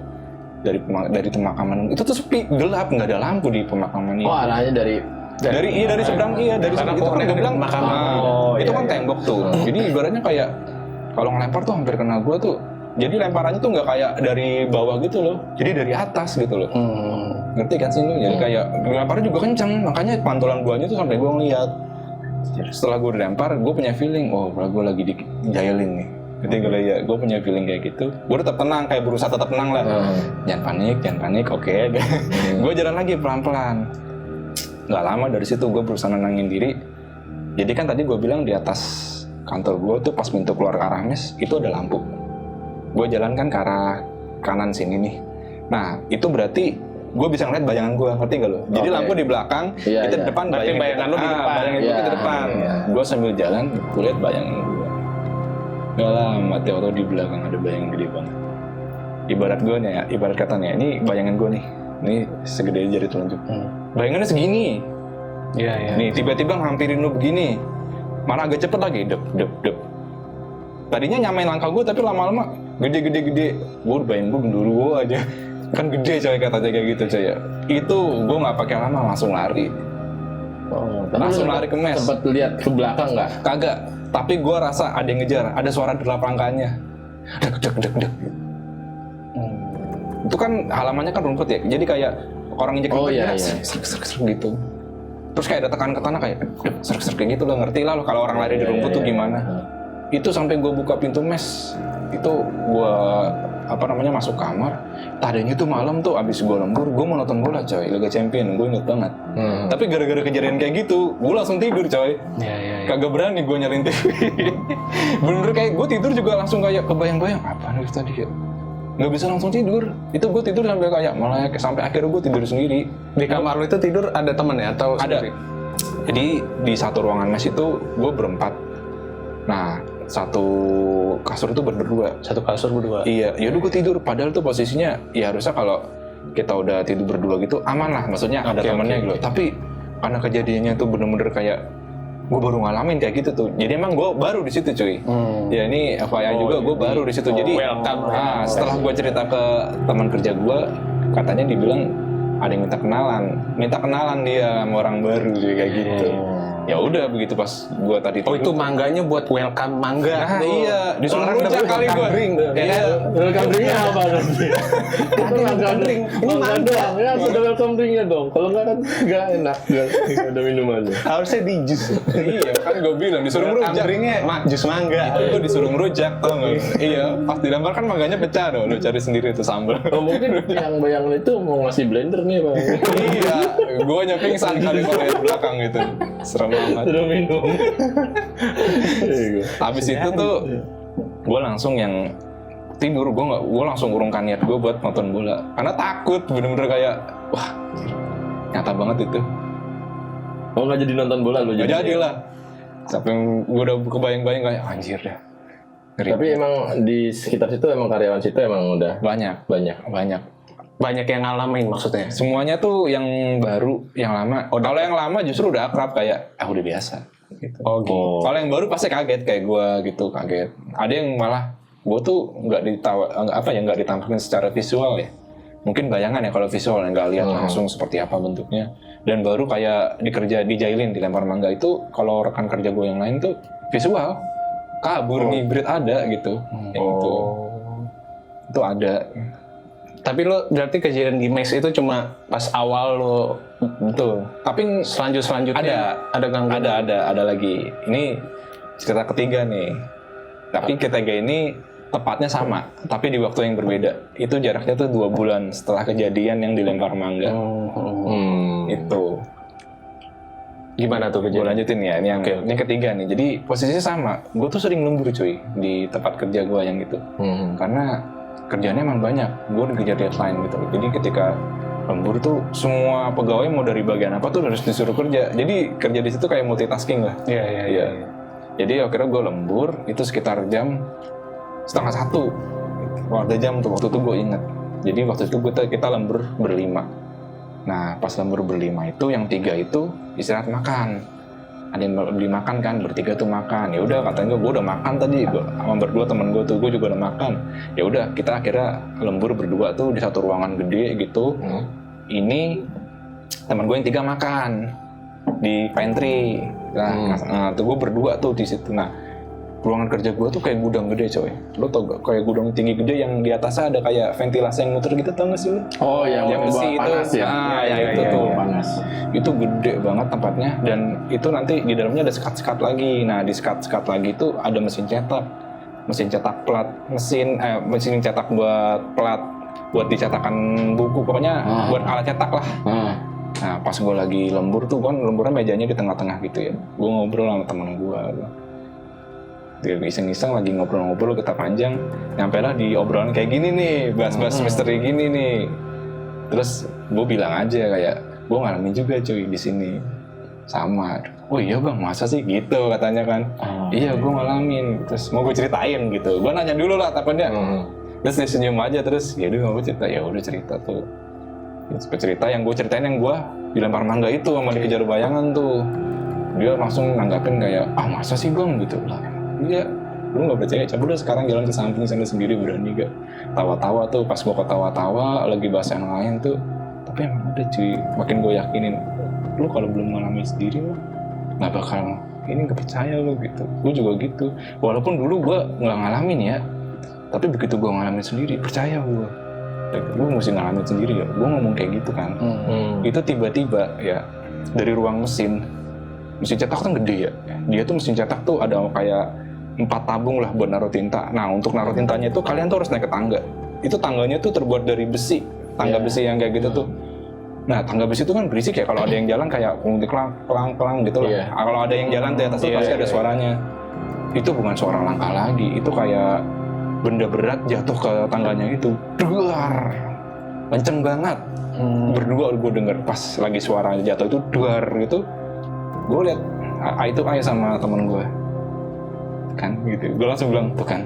dari pemakaman itu tuh sepi, gelap, nggak ada lampu di pemakaman ini. Oh, arahnya dari Dari seberang dari Karena seberang itu kan pohonnya gue bilang makam. itu iya, kan iya. tembok tuh. Jadi ibaratnya kayak kalau ngelempar tuh hampir kena gue tuh. Jadi lemparannya tuh nggak kayak dari bawah gitu loh. Jadi dari atas gitu loh. Ngerti kan sih lu? Jadi kayak lemparnya juga kenceng. Makanya pantulan guanya tuh sampai gue ngeliat. Setelah gue dilempar, gue punya feeling, oh gue lagi dijailin nih. Jadi gue punya feeling kayak gitu. Gue tetap tenang, kayak berusaha tetap tenang lah. Jangan panik, oke. Gue jalan lagi pelan-pelan. Gak lama dari situ gue berusaha nenangin diri. Jadi kan tadi gue bilang di atas kantor gue tuh pas pintu keluar ke arah mes itu ada lampu. Gue jalan kan ke arah kanan sini nih. Nah itu berarti gue bisa ngeliat bayangan gue, ngerti gak lo? Jadi lampu di belakang, Iya, itu di iya. depan, Tapi bayangan lo di depan. bayangan gue Iya, di depan. iya. Gue sambil jalan, gue liat bayangan gue. Gak lama, atau di belakang ada bayangan gede banget. Ibarat katanya, ini bayangan gue nih. Ini segede jari telunjuk. Bayangannya segini. Iya. Nih tiba-tiba ngampirin lu begini. Mana agak cepet lagi, dep. Tadinya nyamain langkah gue, tapi lama-lama gede. Gue bayangin gue genduru aja. Kan gede coy katanya kayak gitu coy ya. Itu gue nggak pakai lama langsung lari. Langsung lari ke mes. Sempat lihat ke belakang nggak? Kagak. Tapi gue rasa ada yang ngejar. Ada suara derap langkahnya. Dek. Itu kan halamannya kan rumput ya. Jadi kayak orang injek rumput iya. serk gitu. Terus kayak ada tekan ke tanah kayak serk kayak gitu lo ngerti lah lo kalau orang lari di rumput tuh gimana. Itu sampai gue buka pintu mes. Itu gue masuk kamar. Tadinya tuh malam tuh abis gue lembur, gue mau nonton bola coy, Liga Champion, gue inget banget. Tapi gara-gara kejadian kayak gitu, gue langsung tidur coy. Iya. Kagak berani gue nyalain TV. Bener-bener kayak gue tidur juga langsung kayak kebayang-bayang apa nih tadi ya. Nggak bisa langsung tidur. Itu gue tidur sampai kayak malah sampai akhirnya gue tidur sendiri. Di kamar lo itu tidur ada temen ya atau Ada. sendiri? Jadi di satu ruangan mes itu gue berempat. Nah, satu kasur itu berdua. Satu kasur berdua. Iya, yaudah gue tidur. Padahal tuh posisinya ya harusnya kalau kita udah tidur berdua gitu aman lah. Maksudnya ada temennya gitu. Tapi karena kejadiannya tuh bener-bener kayak gue baru ngalamin kayak gitu tuh. Jadi emang gue baru di situ cuy. Ya ini FYI juga gue baru di situ. Jadi setelah gue cerita ke teman kerja gue, katanya dibilang ada yang minta kenalan dia sama orang baru kayak gitu. Ya udah begitu pas gue tadi Oh itu mangganya buat welcome mangga. Nah iya, disuruh rujak kali gue. Iya. Welcome drinknya apa nanti? Itu welcome drink. Ini doang ya, harus ada welcome drinknya dong. Kalau nggak kan nggak enak. Nggak ada minumannya. Harusnya di jus. Iya, kan gue bilang disuruh ngerujak. Drinknya jus mangga. Itu gue disuruh ngerujak tau nggak? Iya, pas dilempar kan mangganya pecah dong. Lu cari sendiri tuh sambal. Oh, mungkin yang bayangan itu mau ngasih blender nih bang. Iya, gue pingsan kali kalau lihat belakang gitu. Serem banget. Sudah minum. Habis itu tuh gue langsung yang tidur, gue langsung urungkan niat gue buat nonton bola karena takut bener-bener kayak wah nyata banget itu. Oh nggak jadi nonton bola lo Gak jadi lah. Sampai gue udah kebayang-bayang kayak anjir dah. Ngeri. Tapi emang di sekitar situ emang karyawan situ emang udah banyak. Banyak yang ngalamin maksudnya. Semuanya tuh yang baru, yang lama. Kalau yang lama justru udah akrab kayak udah biasa. Gitu. Oh gitu. Kalau yang baru pasti kaget kayak gue gitu, kaget. Ada yang malah gue tuh nggak ditampilkan secara visual ya. Mungkin bayangan ya kalau visual nggak lihat langsung seperti apa bentuknya. Dan baru kayak dijailin di lempar mangga itu kalau rekan kerja gue yang lain tuh visual kabur ngibrit ada gitu. Itu ada. Tapi lo berarti kejadian di mes itu cuma pas awal lo Betul. Tapi selanjutnya ada gangguan. ada lagi. Ini cerita ketiga nih. Tapi ketiga ini tepatnya sama, tapi di waktu yang berbeda. Itu jaraknya tuh 2 bulan setelah kejadian yang dilempar mangga. Itu. Gimana tuh Gue kejadian? lanjutin ya. Ini ketiga nih. Jadi posisinya sama. Gue tuh sering lembur cuy di tempat kerja gue yang gitu. Karena kerjaannya emang banyak. Gue dikejar deadline gitu. Jadi ketika lembur tuh semua pegawai mau dari bagian apa tuh harus disuruh kerja. Jadi kerja di situ kayak multitasking lah. Iya. Jadi akhirnya gue lembur itu sekitar jam 12:30. Wah, ada jam tuh waktu itu gue inget. Jadi waktu itu kita lembur berlima. Nah pas lembur berlima itu yang 3 itu istirahat makan. Ada yang beli makan kan, bertiga tuh makan. Ya udah katanya gue udah makan tadi, gue sama berdua temen gue tuh, gue juga udah makan. Ya udah kita akhirnya lembur berdua tuh di satu ruangan gede gitu. Ini teman gue yang 3 makan. di pantry. Nah, tuh gue berdua tuh di situ. Nah, ruangan kerja gue tuh kayak gudang gede coy. Lo tau gak? Kayak gudang tinggi gede yang di atasnya ada kayak ventilasi yang muter gitu, tau gak sih lo? Oh, yang besi itu. panas ya? Itu tuh. Panas. Itu gede banget tempatnya, dan itu nanti di dalamnya ada sekat-sekat lagi. Nah, di sekat-sekat lagi itu ada mesin cetak plat, mesin cetak buat plat, buat dicetakan buku, pokoknya buat alat cetak lah. Nah, pas gue lagi lembur tuh kan, lemburnya mejanya di tengah-tengah gitu ya. Gue ngobrol sama temen gue. Dia iseng-iseng lagi ngobrol-ngobrol kita panjang, nyampe lah di obrolan kayak gini nih, bahas-bahas misteri gini nih. Terus gue bilang aja kayak, gue ngalamin juga cuy di sini, sama. Oh iya bang, masa sih gitu katanya kan? Iya gue ngalamin. Terus mau gue ceritain gitu. Gue nanya dulu lah takutnya. Terus dia senyum aja, terus ya udah mau cerita, ya udah cerita tuh. Cerita yang gue ceritain yang gue dilempar mangga itu sama dikejar bayangan tuh. Dia langsung nanggapin kayak, masa sih bang gitu lah. Iya, lu nggak percaya? Coba udah sekarang jalan ke samping sana sendiri, berani gak? Tawa-tawa tuh, pas gue ketawa-tawa lagi bahas yang lain tuh, tapi emang ada cuy. Makin gue yakinin, lu kalau belum ngalamin sendiri mah nggak bakal ini, nggak percaya lu gitu. Gue juga gitu. Walaupun dulu gue nggak ngalamin ya, tapi begitu gue ngalamin sendiri, percaya gue. Gue mesti ngalamin sendiri ya. Gue ngomong kayak gitu kan. Itu tiba-tiba ya dari ruang mesin cetak kan gede ya. Dia tuh mesin cetak tuh ada kayak 4 tabung lah buat naruh tinta. Nah, untuk naruh tintanya itu kalian tuh harus naik ke tangga. Itu tangganya tuh terbuat dari besi, tangga besi yang kayak gitu tuh. Nah, tangga besi itu kan berisik ya, kalau ada yang jalan kayak kelang gitu lah. Kalau ada yang jalan di atas tuh pasti ada suaranya. Itu bukan suara langkah lagi, itu kayak benda berat jatuh ke tangganya itu. Duar, kenceng banget. Berdua gue denger pas lagi suara jatuh itu duar gitu. Gue lihat itu ayah sama temen gue. Kan gitu, gue langsung bilang tuh kan.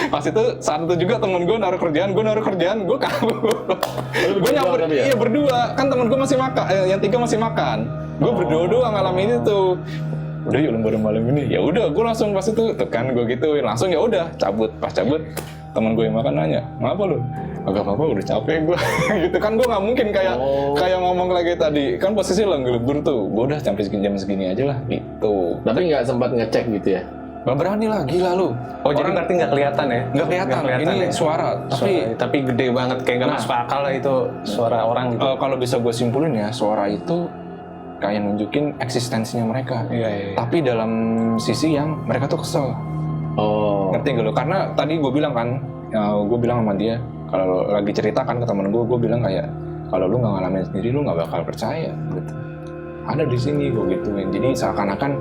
Pas itu saat itu juga temen gue naruh kerjaan, gue kabur. Gue nyamper, iya berdua, kan temen gue masih makan, yang 3 masih makan. Gue berdua doang ngalamin itu. Udah yuk lembaran malam ini, ya udah, gue langsung pas itu, tuh kan gue gituin, langsung ya udah cabut. Pas cabut, temen gue yang makan nanya, ngapa lu? Agak apa-apa, udah capek gue. Gitu kan, gue nggak mungkin kayak ngomong lagi tadi, kan posisi lagi lembur tuh, gue udah sampai jam segini aja lah, gitu. Tapi nggak sempat ngecek gitu ya? Gak berani lah, gila lu. Jadi berarti nggak kelihatan ya? Nggak kelihatan, ini ya? suara. Tapi gede banget, kayak nggak masuk akal lah itu suara orang gitu. Kalau bisa gue simpulin ya, suara itu kayak nunjukin eksistensinya mereka. Iya. Tapi dalam sisi yang mereka tuh kesel. Ngerti gak lu? Karena tadi gue bilang kan, gue bilang sama dia, kalau lagi cerita kan ke temen gue bilang kayak, kalau lu nggak ngalamin sendiri, lu nggak bakal percaya. Gitu. Ada di sini gue gituin. Jadi seakan-akan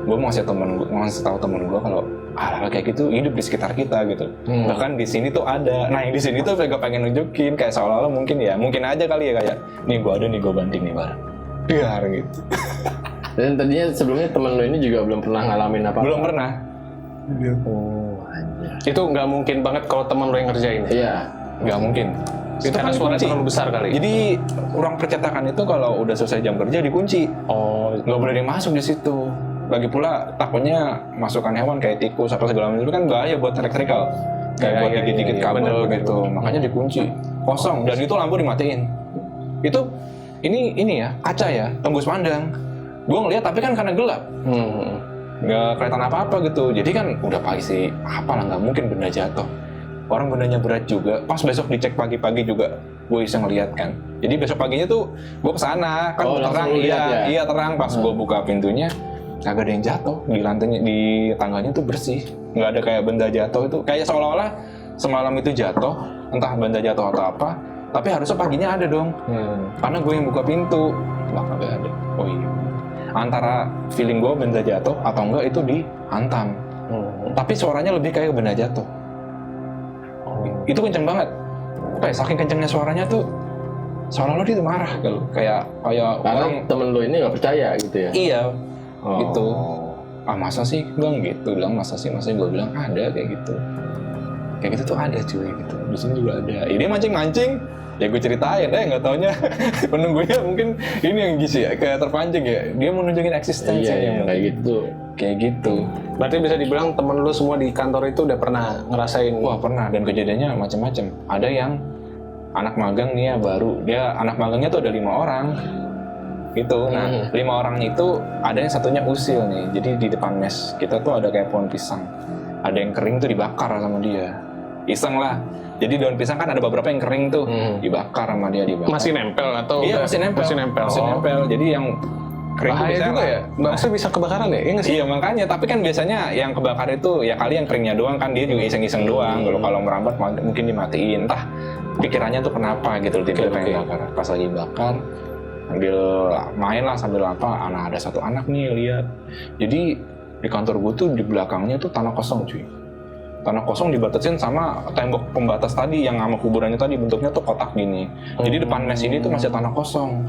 gue mau ngasih tahu temen gue kalau hal-hal kayak gitu hidup di sekitar kita gitu. Bahkan di sini tuh ada. Nah, yang di sini tuh gue pengen nunjukin kayak seolah-olah mungkin aja kali ya kayak, nih gue ada nih, gue banting nih bareng. Biar gitu. Dan tadinya sebelumnya temen lo ini juga belum pernah ngalamin apa-apa? Belum pernah. Anjir. Itu nggak mungkin banget kalau teman lo yang ngerjain. Iya. Nggak mungkin. Itu Karena kan suaranya dikunci. terlalu besar kali. Jadi ruang percetakan itu kalau udah selesai jam kerja dikunci. Nggak boleh dia masuk di situ. Lagi pula takutnya masukan hewan kayak tikus atau segala macam itu kan bahaya buat elektrikal. Kayak buat dikit-dikit kabel gitu. Makanya dikunci. Kosong, dan itu lampu dimatiin. Itu ini ya, kaca ya, tembus pandang. Gue ngeliat tapi kan karena gelap. Nggak kelihatan apa-apa gitu. Jadi kan udah pasti apalah, nggak mungkin benda jatuh. Orang bendanya berat juga. Pas besok dicek pagi-pagi juga gue bisa ngeliat kan. Jadi besok paginya tuh gue kesana kan terang, iya terang. Pas gue buka pintunya kagak ada yang jatuh di lantainya, di tangganya tuh bersih, nggak ada kayak benda jatuh. Itu kayak seolah-olah semalam itu jatuh, entah benda jatuh atau apa, tapi harusnya paginya ada dong. Karena gue yang buka pintu, lah kagak ada. Oh iya, antara feeling gue benda jatuh atau enggak itu dihantam. Tapi suaranya lebih kayak benda jatuh. Itu kenceng banget. Kayak saking kencengnya suaranya tuh seolah-olah dia tuh marah gitu. Kayak orang temen lo ini nggak percaya gitu ya? Iya. Gitu. Masa sih bang gitu, bilang masa sih gue bilang ada kayak gitu tuh ada cuy gitu, di sini juga ada. Ini mancing ya gue ceritain, nggak taunya penunggunya mungkin ini yang gizi ya, kayak terpancing ya, dia mau nunjukin eksistensi kayak gitu. Berarti bisa dibilang temen lu semua di kantor itu udah pernah ngerasain? Wah pernah, dan kejadiannya macam-macam. Ada yang anak magang nih ya baru, dia anak magangnya tuh ada 5 orang. gitu. Nah 5 orang itu ada yang satunya usil nih. Jadi di depan mes kita tuh ada kayak pohon pisang. Ada yang kering tuh dibakar sama dia. Iseng lah. Jadi daun pisang kan ada beberapa yang kering tuh, dibakar sama dia, dibakar. Masih nempel atau Iya, udah? masih nempel. Masih nempel. Masih nempel. Jadi yang kering tuh Bahaya biasanya juga ya. Maksudnya bisa kebakaran ya? Iya nggak sih? Iya makanya, tapi kan biasanya yang kebakar itu ya kali yang keringnya doang kan, dia juga iseng-iseng doang. Kalau merambat mungkin dimatiin. Entah pikirannya tuh kenapa gitu tiba-tiba pengen bakar. Pas lagi bakar sambil main lah, sambil apa, ada satu anak nih lihat. Jadi di kantor gue tuh di belakangnya tuh tanah kosong cuy. Tanah kosong dibatasin sama tembok pembatas tadi yang sama kuburannya tadi, bentuknya tuh kotak gini. Jadi depan mes ini tuh masih tanah kosong.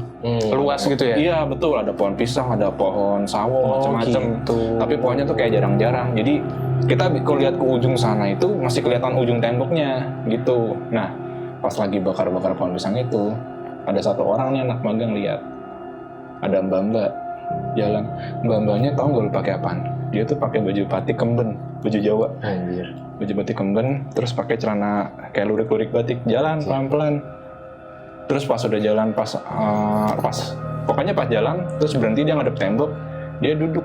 Luas gitu ya? Iya betul, ada pohon pisang, ada pohon sawo, macam-macam. Gitu. Tapi pohonnya tuh kayak jarang-jarang. Jadi kita kalau lihat ke ujung sana itu masih kelihatan ujung temboknya gitu. Nah pas lagi bakar-bakar pohon pisang itu, ada satu orang nih anak magang lihat. Ada mbak-mbak jalan. Mbak-mbaknya tahu nggak lu pakai apaan? Dia tuh pakai baju batik kemben, baju Jawa. Anjir. Baju batik kemben, terus pakai celana kayak lurik-lurik batik, jalan pelan-pelan. Terus pas udah jalan, pokoknya pas jalan, terus berhenti dia ngadep tembok, dia duduk.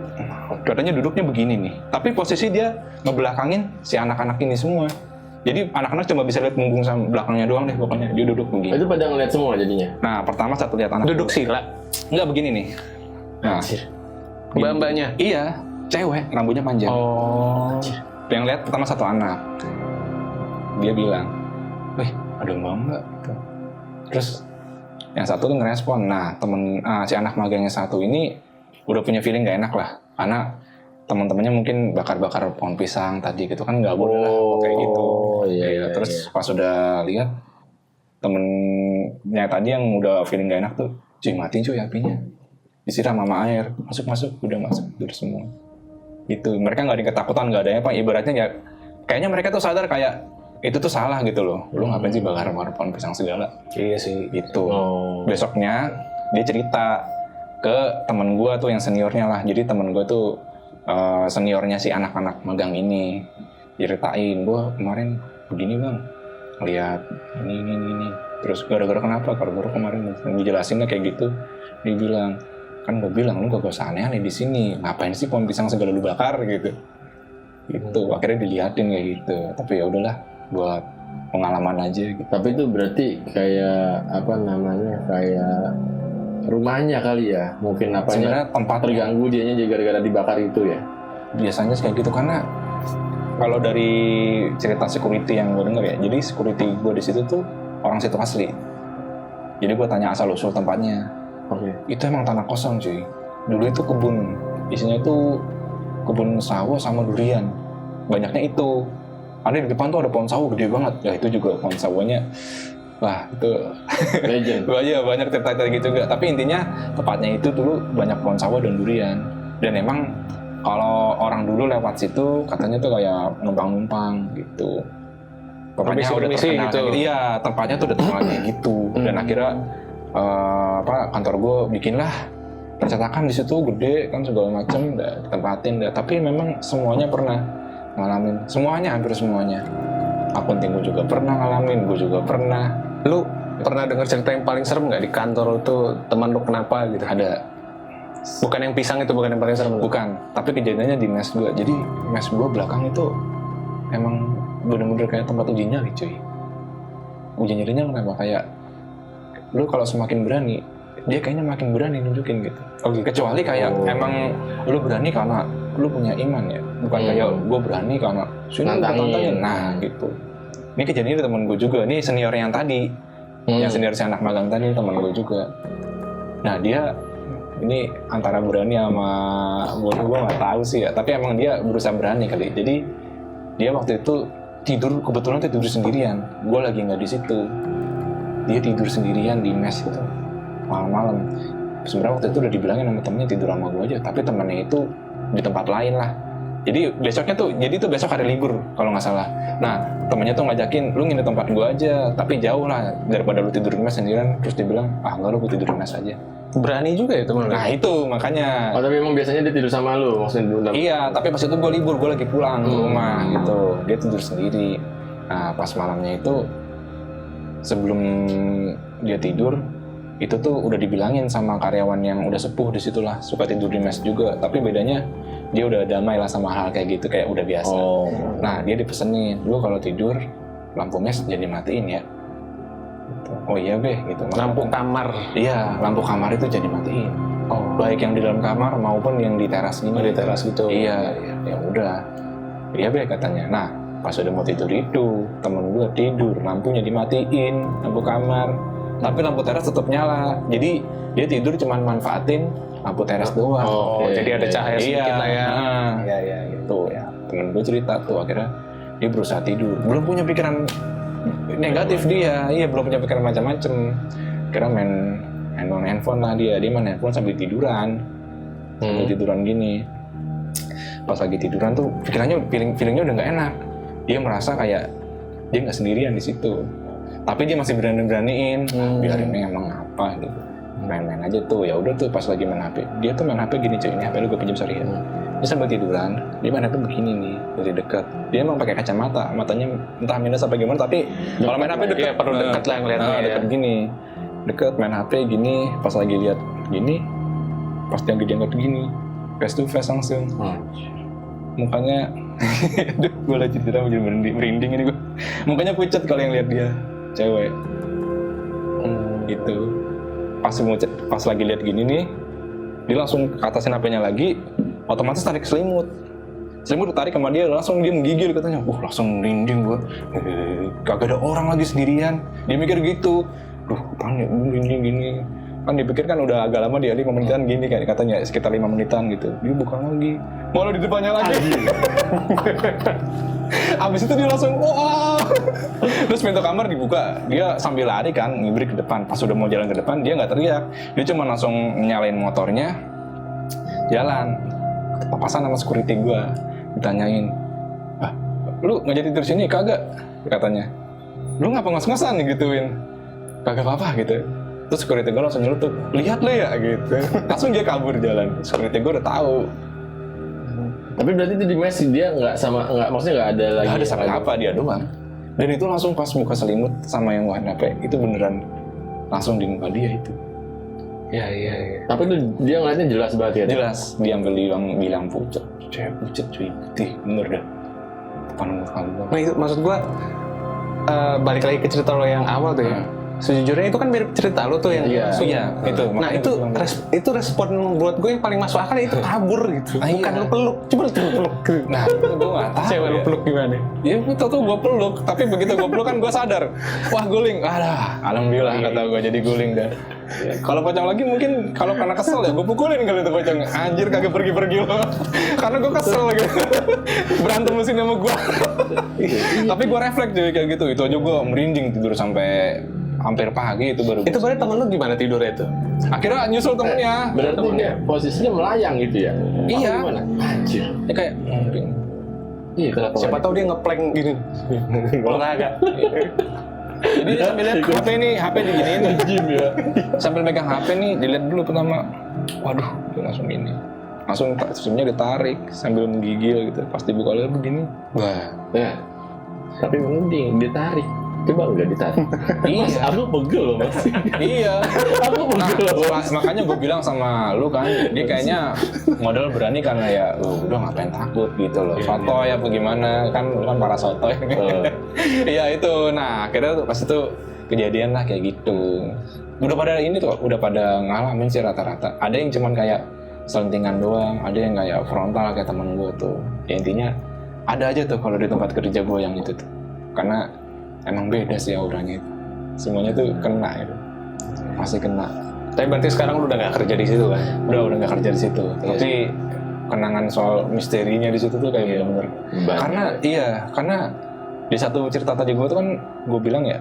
Katanya duduknya begini nih, tapi posisi dia ngebelakangin si anak-anak ini semua. Jadi anak-anak cuma bisa lihat punggung sama belakangnya doang deh pokoknya, dia duduk begini. Itu pada ngeliat semua jadinya? Nah pertama satu lihat anak Duduk sila. Enggak begini nih. Nah, Mbak-mbaknya? iya, cewek, rambutnya panjang. Oh. Yang lihat pertama satu anak, dia bilang, wih ada mbak gitu. Terus yang satu tuh ngerespon, nah si anak magangnya satu ini udah punya feeling gak enak lah, karena teman-temannya mungkin bakar-bakar pohon pisang tadi gitu kan, nggak boleh lah kayak gitu. Iya. Terus pas udah lihat temennya tadi yang udah feeling gak enak tuh, cuy matiin cuy apinya, disiram sama air, masuk udah masuk tidur semua. Itu mereka nggak ada ketakutan, nggak ada apa, ibaratnya ya kayaknya mereka tuh sadar kayak itu tuh salah gitu loh, lu ngapain sih bakar pohon pisang segala. Iya sih. Itu besoknya dia cerita ke temen gue tuh yang seniornya lah, jadi temen gue tuh seniornya si anak-anak magang ini, ceritain gue kemarin begini bang, lihat ini terus gara-gara kenapa, gara-gara kemarin dijelasinnya kayak gitu. Dia bilang, kan gue bilang lu gak usah aneh-aneh di sini, ngapain sih pohon pisang segala lu bakar gitu. Itu akhirnya dilihatin kayak gitu. Tapi ya udahlah, buat pengalaman aja gitu. Tapi itu berarti kayak apa namanya, kayak rumahnya kali ya, mungkin apa Sebenarnya tempat terganggu dianya jadi gara-gara dibakar itu ya. Biasanya sih kayak gitu, karena kalau dari cerita security yang gue denger ya, jadi security gue di situ tuh orang situ asli. Jadi gue tanya asal usul tempatnya. Itu emang tanah kosong cuy. Dulu itu kebun, isinya itu kebun sawo sama durian. Banyaknya itu. Ada di depan tuh ada pohon sawo gede banget. Ya itu juga pohon sawonya. Wah itu Legend. banyak cerita gitu juga. Tapi intinya tepatnya itu dulu banyak pohon sawo dan durian. Dan emang kalau orang dulu lewat situ katanya tuh kayak numpang-numpang gitu. Pokoknya udah terkenal gitu. Iya, tempatnya tuh udah terkenal kayak gitu. Dan akhirnya kantor gue bikinlah percetakan di situ gede kan segala macam, udah ditempatin dah. Tapi memang semuanya pernah ngalamin, hampir semuanya. Akunting gue juga pernah ngalamin, gue juga pernah. Lu pernah dengar cerita yang paling serem nggak di kantor tuh, teman lu kenapa gitu? Ada. Bukan yang pisang itu, bukan yang paling serem. Bukan, tapi kejadiannya di mes gue. Jadi mes gue belakang itu emang bener-bener kayak tempat uji nyali cuy. Uji nyalinya kenapa? Kayak lu kalau semakin berani, dia kayaknya makin berani nunjukin gitu. Kecuali kayak emang lu berani karena lu punya iman ya, bukan kayak gue berani karena sini tantangin. Nah gitu. Ini kejadian di temen gue juga, ini senior yang tadi, yang senior si anak magang tadi temen gue juga. Nah dia ini antara berani sama gue nggak tahu sih ya, tapi emang dia berusaha berani kali. Jadi dia waktu itu kebetulan tidur sendirian, gue lagi nggak di situ. Dia tidur sendirian di mes itu malam-malam. Sebenarnya waktu itu udah dibilangin sama temennya tidur sama gue aja, tapi temennya itu di tempat lain lah. Jadi besoknya tuh, besok hari libur kalau nggak salah. Nah temennya tuh ngajakin, lu nginep tempat gue aja, tapi jauh lah daripada lu tidur di mes sendirian. Terus dia bilang, enggak, lu tidur di mes aja. Berani juga ya temen lu? Nah itu makanya. Oh tapi emang biasanya dia tidur sama lu maksudnya? Iya, tapi pas itu gue libur, gue lagi pulang ke rumah gitu. Dia tidur sendiri. Nah pas malamnya itu sebelum dia tidur itu tuh udah dibilangin sama karyawan yang udah sepuh di situlah, suka tidur di mes juga. Tapi bedanya dia udah damai lah sama hal kayak gitu, kayak udah biasa. Nah dia dipesenin, lu kalau tidur lampu mes jadi matiin ya. Oh iya be, gitu. Lampu kamar. Iya, lampu kamar itu jadi matiin. Baik yang di dalam kamar maupun yang di teras gini. Di teras gitu. Iya, ya udah. Iya be katanya. Nah pas udah mau tidur itu temen gue tidur, lampunya dimatiin, lampu kamar. Tapi lampu teras tetap nyala. Jadi dia tidur cuman manfaatin lampu teras doang. Jadi ada cahaya sedikit lah ya. Iya, gitu ya. Temen gue cerita tuh akhirnya dia berusaha tidur. Belum punya pikiran negatif dia. Iya, belum punya pikiran macam-macam. Kira main handphone lah dia main handphone sambil tiduran. Sambil tiduran gini. Pas lagi tiduran tuh feelingnya udah nggak enak. Dia merasa kayak dia nggak sendirian di situ. Tapi dia masih beraniin, biarin emang apa gitu. Main-main aja tuh, ya udah tuh pas lagi main HP. Dia tuh main HP gini cuy, ini HP lu gue pinjam sorry ya. Dia sambil tiduran, dia main HP begini nih, dari dekat. Dia emang pakai kacamata, matanya entah minus apa gimana, tapi kalau main HP dekat, perlu dekat lah ngeliatnya. Dekat gini, dekat main HP gini, pas lagi lihat gini, pas dia diangkat gini, face to face langsung. Mukanya, aduh gue lagi cerita jadi merinding ini gue. Mukanya pucat kalau yang lihat dia, cewek. Gitu. Pas lagi lihat gini nih, dia langsung ke atasin HP-nya lagi, otomatis tarik selimut ditarik sama dia, langsung dia menggigil katanya. Langsung merinding gue. Kagak ada orang lagi sendirian. Dia mikir gitu. Apaan ya merinding gini. Kan dipikir kan udah agak lama dia 5 menitan gini kayak katanya sekitar 5 menitan gitu. Dia buka lagi, malah di depannya lagi. Abis itu dia langsung wah. Terus pintu kamar dibuka, dia sambil lari kan ngibrit ke depan. Pas udah mau jalan ke depan dia nggak teriak, dia cuma langsung nyalain motornya, jalan. Papasan sama security gua, ditanyain, lu nggak jadi tidur sini kagak? Katanya, lu ngapa ngos-ngosan gituin? Kagak apa-apa gitu. Terus security gue langsung nyelutuk, lihat lo ya gitu. Langsung dia kabur jalan. Security gue udah tahu. Tapi berarti itu di mes dia maksudnya nggak ada lagi. Nggak ada siapa dia doang. Dan itu langsung pas buka selimut sama yang warna HP itu beneran langsung di muka dia itu. Iya. Tapi itu dia ngeliatnya jelas banget ya. Jelas dia bilang pucet. Cewek pucet cuy, putih bener dah. Depan muka gue. Nah itu maksud gua balik lagi ke cerita lo yang awal tuh ya. Sejujurnya itu kan mirip cerita lo tuh yang Iya, itu. Nah itu respon buat gue yang paling masuk akal itu kabur gitu. Bukan lo peluk, cuma lo peluk. Nah itu gue nggak tahu. Cewek lo peluk gimana? Ya tau gue peluk, tapi begitu gue peluk kan gue sadar, wah guling, alhamdulillah kata gue jadi guling dah. Kalau pocong lagi mungkin kalau karena kesel ya gue pukulin kali itu pocong. Anjir kagak pergi lo, karena gue kesel gitu. Berantem mesin sama gue. Tapi gue refleks jadi kayak gitu, itu aja gue merinding tidur sampai hampir pagi itu baru. Itu berarti temen lu gimana tidurnya itu? Akhirnya nyusul temennya. Berarti dia posisinya melayang gitu ya? Iya. Gimana? Anjir. Ya kayak Iya kenapa? Siapa tahu dia ngeplank gini. Olahraga. Jadi dia sambil lihat HP nih, HP diginiin. Gym ya. Sambil megang HP nih, dilihat dulu pertama. Waduh, dia langsung gini. Langsung senyumnya ditarik sambil menggigil gitu. Pas dibuka lihat begini. Wah. Ya. Tapi mending ditarik. Coba enggak ditarik. Iya. Aku pegel loh mas. Iya. Aku pegel loh. Makanya gue bilang sama lu kan, dia kayaknya modal berani karena ya, udah ngapain takut gitu loh. Sotoy apa gimana, kan lu kan para sotoy. Iya itu. Nah akhirnya pas itu kejadian lah kayak gitu. Udah pada ini tuh, udah pada ngalamin sih rata-rata. Ada yang cuman kayak selentingan doang, ada yang kayak frontal kayak temen gue tuh. Ya intinya ada aja tuh kalau di tempat kerja gue yang itu tuh. Karena emang beda sih auranya itu. Semuanya tuh kena itu. Masih kena. Tapi berarti sekarang lu udah nggak kerja di situ kan? Udah nggak kerja di situ. Tapi kenangan soal misterinya di situ tuh kayak bener-bener. Karena di satu cerita tadi gue tuh kan gue bilang ya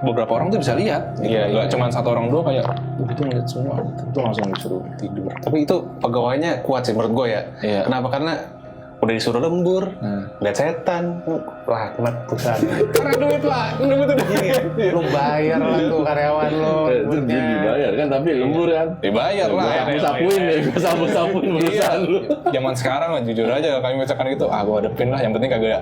beberapa orang tuh bisa lihat. Nggak cuma satu orang doang kayak itu ngeliat semua. Itu langsung disuruh tidur. Tapi itu pegawainya kuat sih menurut gue ya. Iya. Kenapa? Karena udah disuruh lembur, lihat setan, laknat Tuhan. Karena duit lah, duit udah gini. Lu bayar lah tuh karyawan lo. Itu dia dibayar kan, tapi lembur kan. Dibayar lah. Gue sapuin deh, gue sapu-sapuin perusahaan lu. Zaman sekarang lah jujur aja kami bacakan gitu, gue hadepin lah. Yang penting kagak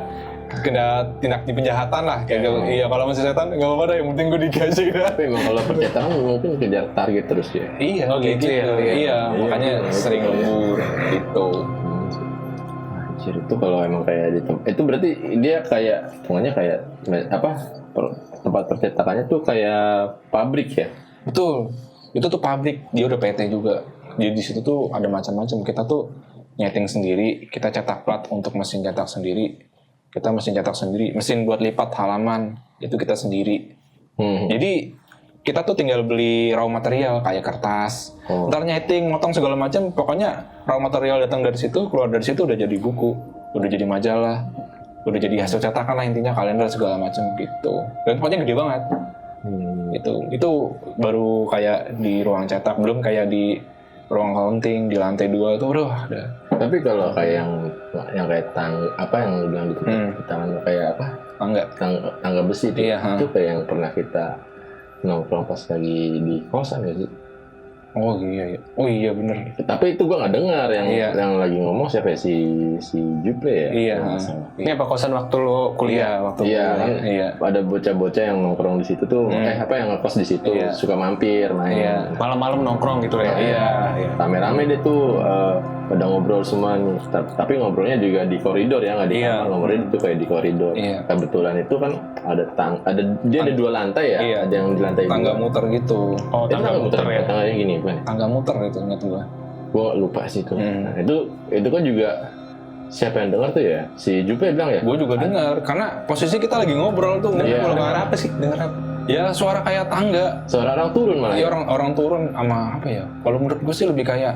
kena tindak di penjahatan lah kayak gitu. Iya kalau masih setan nggak apa-apa dah, yang penting gue dikasih. Tapi emang kalau percetakan mungkin kejar target terus ya. Iya, gitu ya. Iya, makanya sering lembur gitu. Anjir, itu kalau emang kayak di itu berarti dia kayak hitungannya kayak apa tempat percetakannya tuh kayak pabrik ya. Betul, itu tuh pabrik, dia udah PT juga. Jadi di situ tuh ada macam-macam. Kita tuh nyeting sendiri, kita cetak plat untuk mesin cetak sendiri. Kita mesin cetak sendiri, mesin buat lipat halaman itu kita sendiri. Jadi kita tuh tinggal beli raw material kayak kertas, ntar nyeting, motong segala macam. Pokoknya raw material datang dari situ, keluar dari situ udah jadi buku, udah jadi majalah, udah jadi hasil cetakan lah intinya, kalender segala macam gitu. Dan tempatnya gede banget. Itu baru kayak di ruang cetak, belum kayak di ruang counting di lantai 2 tuh udah. Tapi kalau kayak yang kayak apa yang lu bilang gitu, tangan kayak apa? Tangga besi itu, itu kayak yang pernah kita nongkrong pas lagi di kosan ya sih. Oh iya bener. Tapi itu gua nggak dengar yang lagi ngomong siapa ya, si Juple ya. Iya. Ini apa kosan waktu lo kuliah? Iya. Ada bocah-bocah yang nongkrong di situ tuh, apa yang ngekos di situ, suka mampir main. Iya. Malam-malam nongkrong gitu ya. Iya. Rame-rame deh tuh pada ngobrol semua nih. Tapi ngobrolnya juga di koridor ya, nggak di kamar. Ngobrolnya itu kayak di koridor. Kebetulan itu kan ada dia ada 2 lantai ya. Iya. Ada yang di lantai 2. Tangga muter gitu. Oh, tangga muter ya. Tangganya gini bukan? Tangga muter gitu, ingat gua. Gua lupa sih itu. Nah, itu kan juga siapa yang dengar tuh ya? Si Jupe bilang ya? Gua juga dengar karena posisi kita lagi ngobrol tuh. Dengar apa sih? Dengar apa? Ya suara kayak tangga. Suara orang turun malah. Iya, orang turun sama apa ya? Kalau menurut gue sih lebih kayak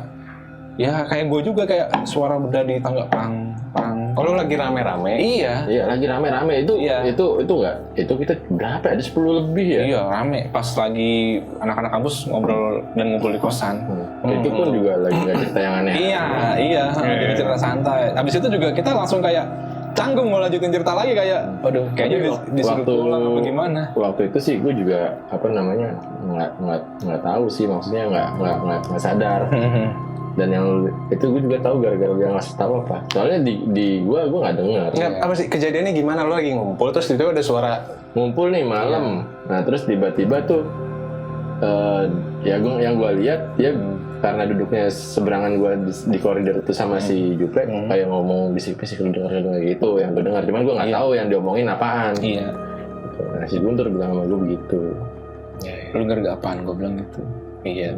ya kayak gue juga kayak suara beda di tangga pang. Kalau lagi rame-rame. Iya. Iya, lagi rame-rame itu. Itu enggak. Itu kita berapa ya? Ada 10 lebih ya? Iya, rame. Pas lagi anak-anak kampus ngobrol dan ngumpul di kosan. Itu pun juga lagi nggak cerita yang aneh. Iya. Jadi cerita santai. Habis itu juga kita langsung kayak canggung mau lanjutin cerita lagi kayak, aduh, kayaknya disuruh pulang apa gimana? Waktu itu sih gue juga nggak tahu sih, maksudnya nggak sadar. Dan yang itu gue juga tahu gara-gara dia ngasih tahu apa. Soalnya di gue nggak dengar. Apa sih kejadiannya gimana? Lo lagi ngumpul terus tiba-tiba ada suara ngumpul nih malam. Nah terus tiba-tiba tuh yang gue lihat dia karena duduknya seberangan gue di koridor itu sama si Juple kayak ngomong bisik-bisik lu dengar gitu. Yang gue dengar, cuman gue nggak tahu yang diomongin apaan. Iya. Nah si Guntur bilang sama gue begitu. Lu dengar apaan? Gue bilang gitu. Iya.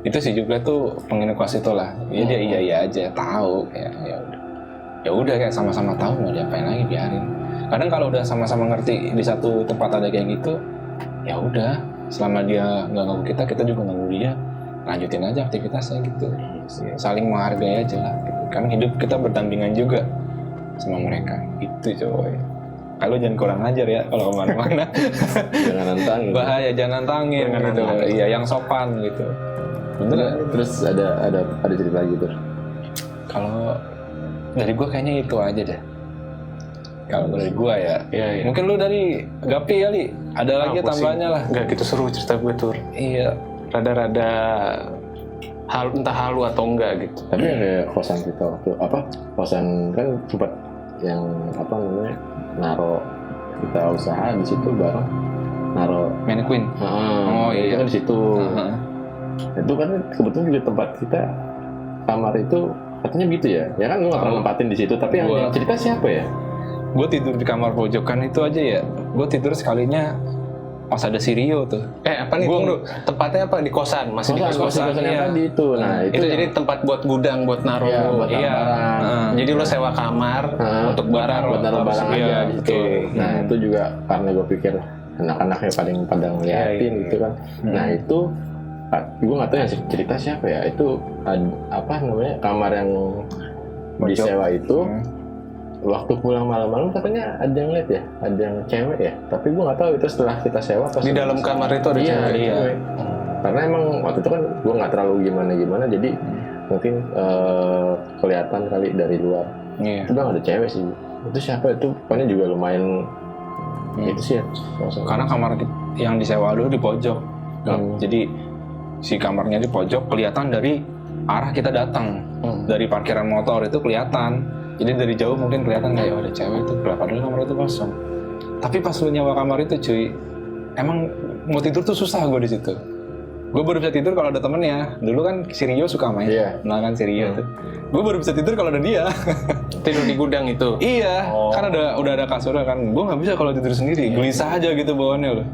Itu sih juga tuh pengen kos itu lah. Iya dia iya aja tahu kayak ya udah kayak sama-sama tahu mau diapain lagi, biarin. Kadang kalau udah sama-sama ngerti di satu tempat ada kayak gitu, ya udah selama dia nggak ganggu kita juga ganggu dia, lanjutin aja aktivitasnya gitu. Saling menghargai aja lah. Gitu. Kan hidup kita berdampingan juga sama mereka. Itu coy. Kalau jangan kurang ajar ya kalau kemana-mana. Jangan nantangin. Bahaya, jangan nantangin gitu. Iya, yang sopan gitu. Bener. Terus ada cerita lagi tuh. Kalau dari gue kayaknya itu aja deh. Kalau dari gue ya. Mungkin lu dari Gapi kali. Ada lagi tambahannya lah. Enggak gitu seru cerita gue tuh. Iya. Rada-rada entah halu atau enggak gitu. Tapi kayak kosan kita waktu kosan kan tempat yang naro kita usaha di situ bareng naro Mannequin. Itu kan di situ. Itu kan kebetulan juga tempat kita kamar itu katanya gitu ya. Ya kan lu nggak pernah nempatin di situ. Tapi yang cerita siapa ya? Gue tidur di kamar pojokan itu aja ya. Gue tidur sekalinya pas ada si Rio tuh. Apa nih? Tempatnya apa di kosan? Masih di kosan yang tadi itu. Nah itu jadi tempat buat gudang, buat naruh. Jadi lo sewa kamar untuk barang. Buat naruh barang aja di situ. Nah itu juga karena gue pikir anak-anaknya paling pada ngeliatin gitu kan. Nah itu gue nggak tahu yang cerita siapa ya. Itu kamar yang disewa itu. Waktu pulang malam-malam katanya ada yang lihat ya, ada yang cewek ya. Tapi gue nggak tahu itu setelah kita sewa. Di dalam kamar itu ada cewek. Karena emang waktu itu kan gue nggak terlalu gimana, jadi mungkin kelihatan kali dari luar. Itu bilang ada cewek sih. Itu siapa itu? Pokoknya juga lumayan. Itu sih ya. Karena kamar yang disewa dulu di pojok. Jadi si kamarnya di pojok kelihatan dari arah kita datang. Dari parkiran motor itu kelihatan. Jadi dari jauh mungkin kelihatan kayak ada cewek itu, padahal kamar itu kosong. Tapi pas lu nyawa kamar itu cuy, emang mau tidur tuh susah gue di situ. Gue baru bisa tidur kalau ada temennya. Dulu kan si Rio suka main. Iya. Nah kan si Rio tuh. Gue baru bisa tidur kalau ada dia. Tidur di gudang itu. Iya, kan udah ada kasurnya kan. Gue nggak bisa kalau tidur sendiri. Gelisah aja gitu bawaannya loh.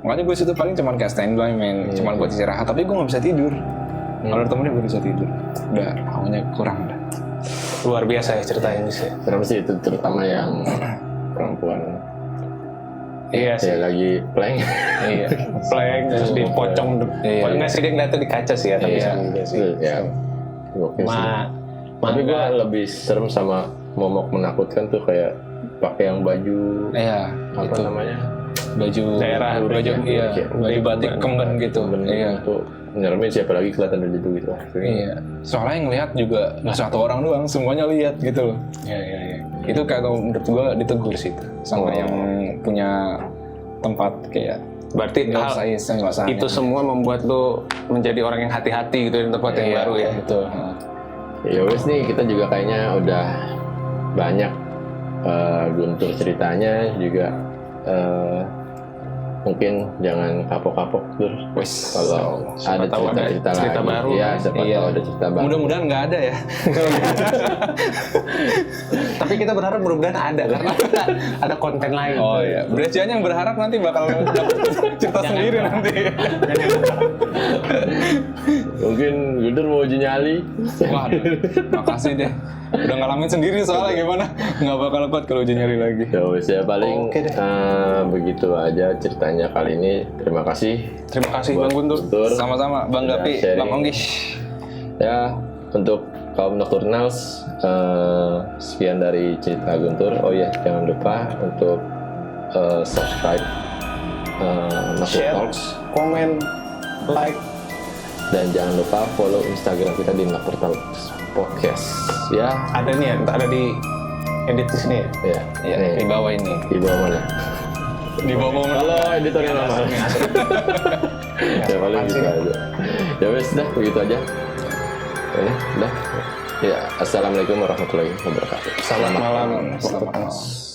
Makanya gue situ paling cuman kayak standby main, cuman buat istirahat. Tapi gue nggak bisa tidur. Kalau ada temennya gue bisa tidur. Udah, awalnya kurang dah. Luar biasa ya ceritanya sih. Serem sih itu, terutama yang perempuan. Iya sih. Ya lagi plank. Iya. Plank terus dipocong. Iya. Nggak sih dia ngeliatnya di kaca sih ya, tapi Iya. serem juga sih. Ya. Gokil sih. Tapi gue Mangga. lebih serem sama momok menakutkan tuh kayak pakai yang baju Iya, apa itu. namanya? Baju daerah, Baju iya, baju batik kemben gitu. Iya. Itu nyeremin siapa lagi kelihatan dari situ gitu. Iya. Soalnya yang lihat juga nggak satu orang doang, semuanya lihat gitu loh. Iya, iya, iya. Itu kagak menurut gua ditegur sih itu sama yang punya tempat kayak Berarti nggak usah iseng, nggak usah itu semua membuat lu menjadi orang yang hati-hati gitu di tempat yang baru ya. Betul. Ya wes nih, kita juga kayaknya udah banyak guntur ceritanya juga. Mungkin jangan kapok-kapok terus. Wes. Kalau ada tahu ada cerita-cerita cerita lagi, baru. ya siapa tahu ada cerita baru. Mudah-mudahan nggak ada ya. Tapi kita berharap mudah-mudahan ada karena ada konten lain. Oh iya. Berarti yang berharap nanti bakal dapet cerita sendiri nanti. Mungkin Guntur mau uji nyali. Waduh, makasih deh. Udah ngalamin sendiri soalnya gimana? Nggak bakal kuat kalau uji nyari lagi. Ya wes ya paling Oke deh. begitu aja ceritanya kali ini. Terima kasih. Terima kasih buat Bang Guntur. Sama-sama, Bang Ya, Gapi, sharing. Bang Onggish. Ya, untuk kaum Nocturnals, sekian dari cerita Guntur. Oh ya, jangan lupa untuk subscribe Share, Nocturtalks, komen, like. dan jangan lupa follow Instagram kita di Nocturtalks Podcast. Ya, Ada nih ya, ada di edit di sini ya. ya, Iya, nih, di bawah ini. di bawah mana? Di bawah Halo, editornya nama. Ya paling gitu aja. Ya wes, dah begitu aja. Ini, dah. Ya, assalamualaikum warahmatullahi wabarakatuh. Selamat malam. Selamat malam.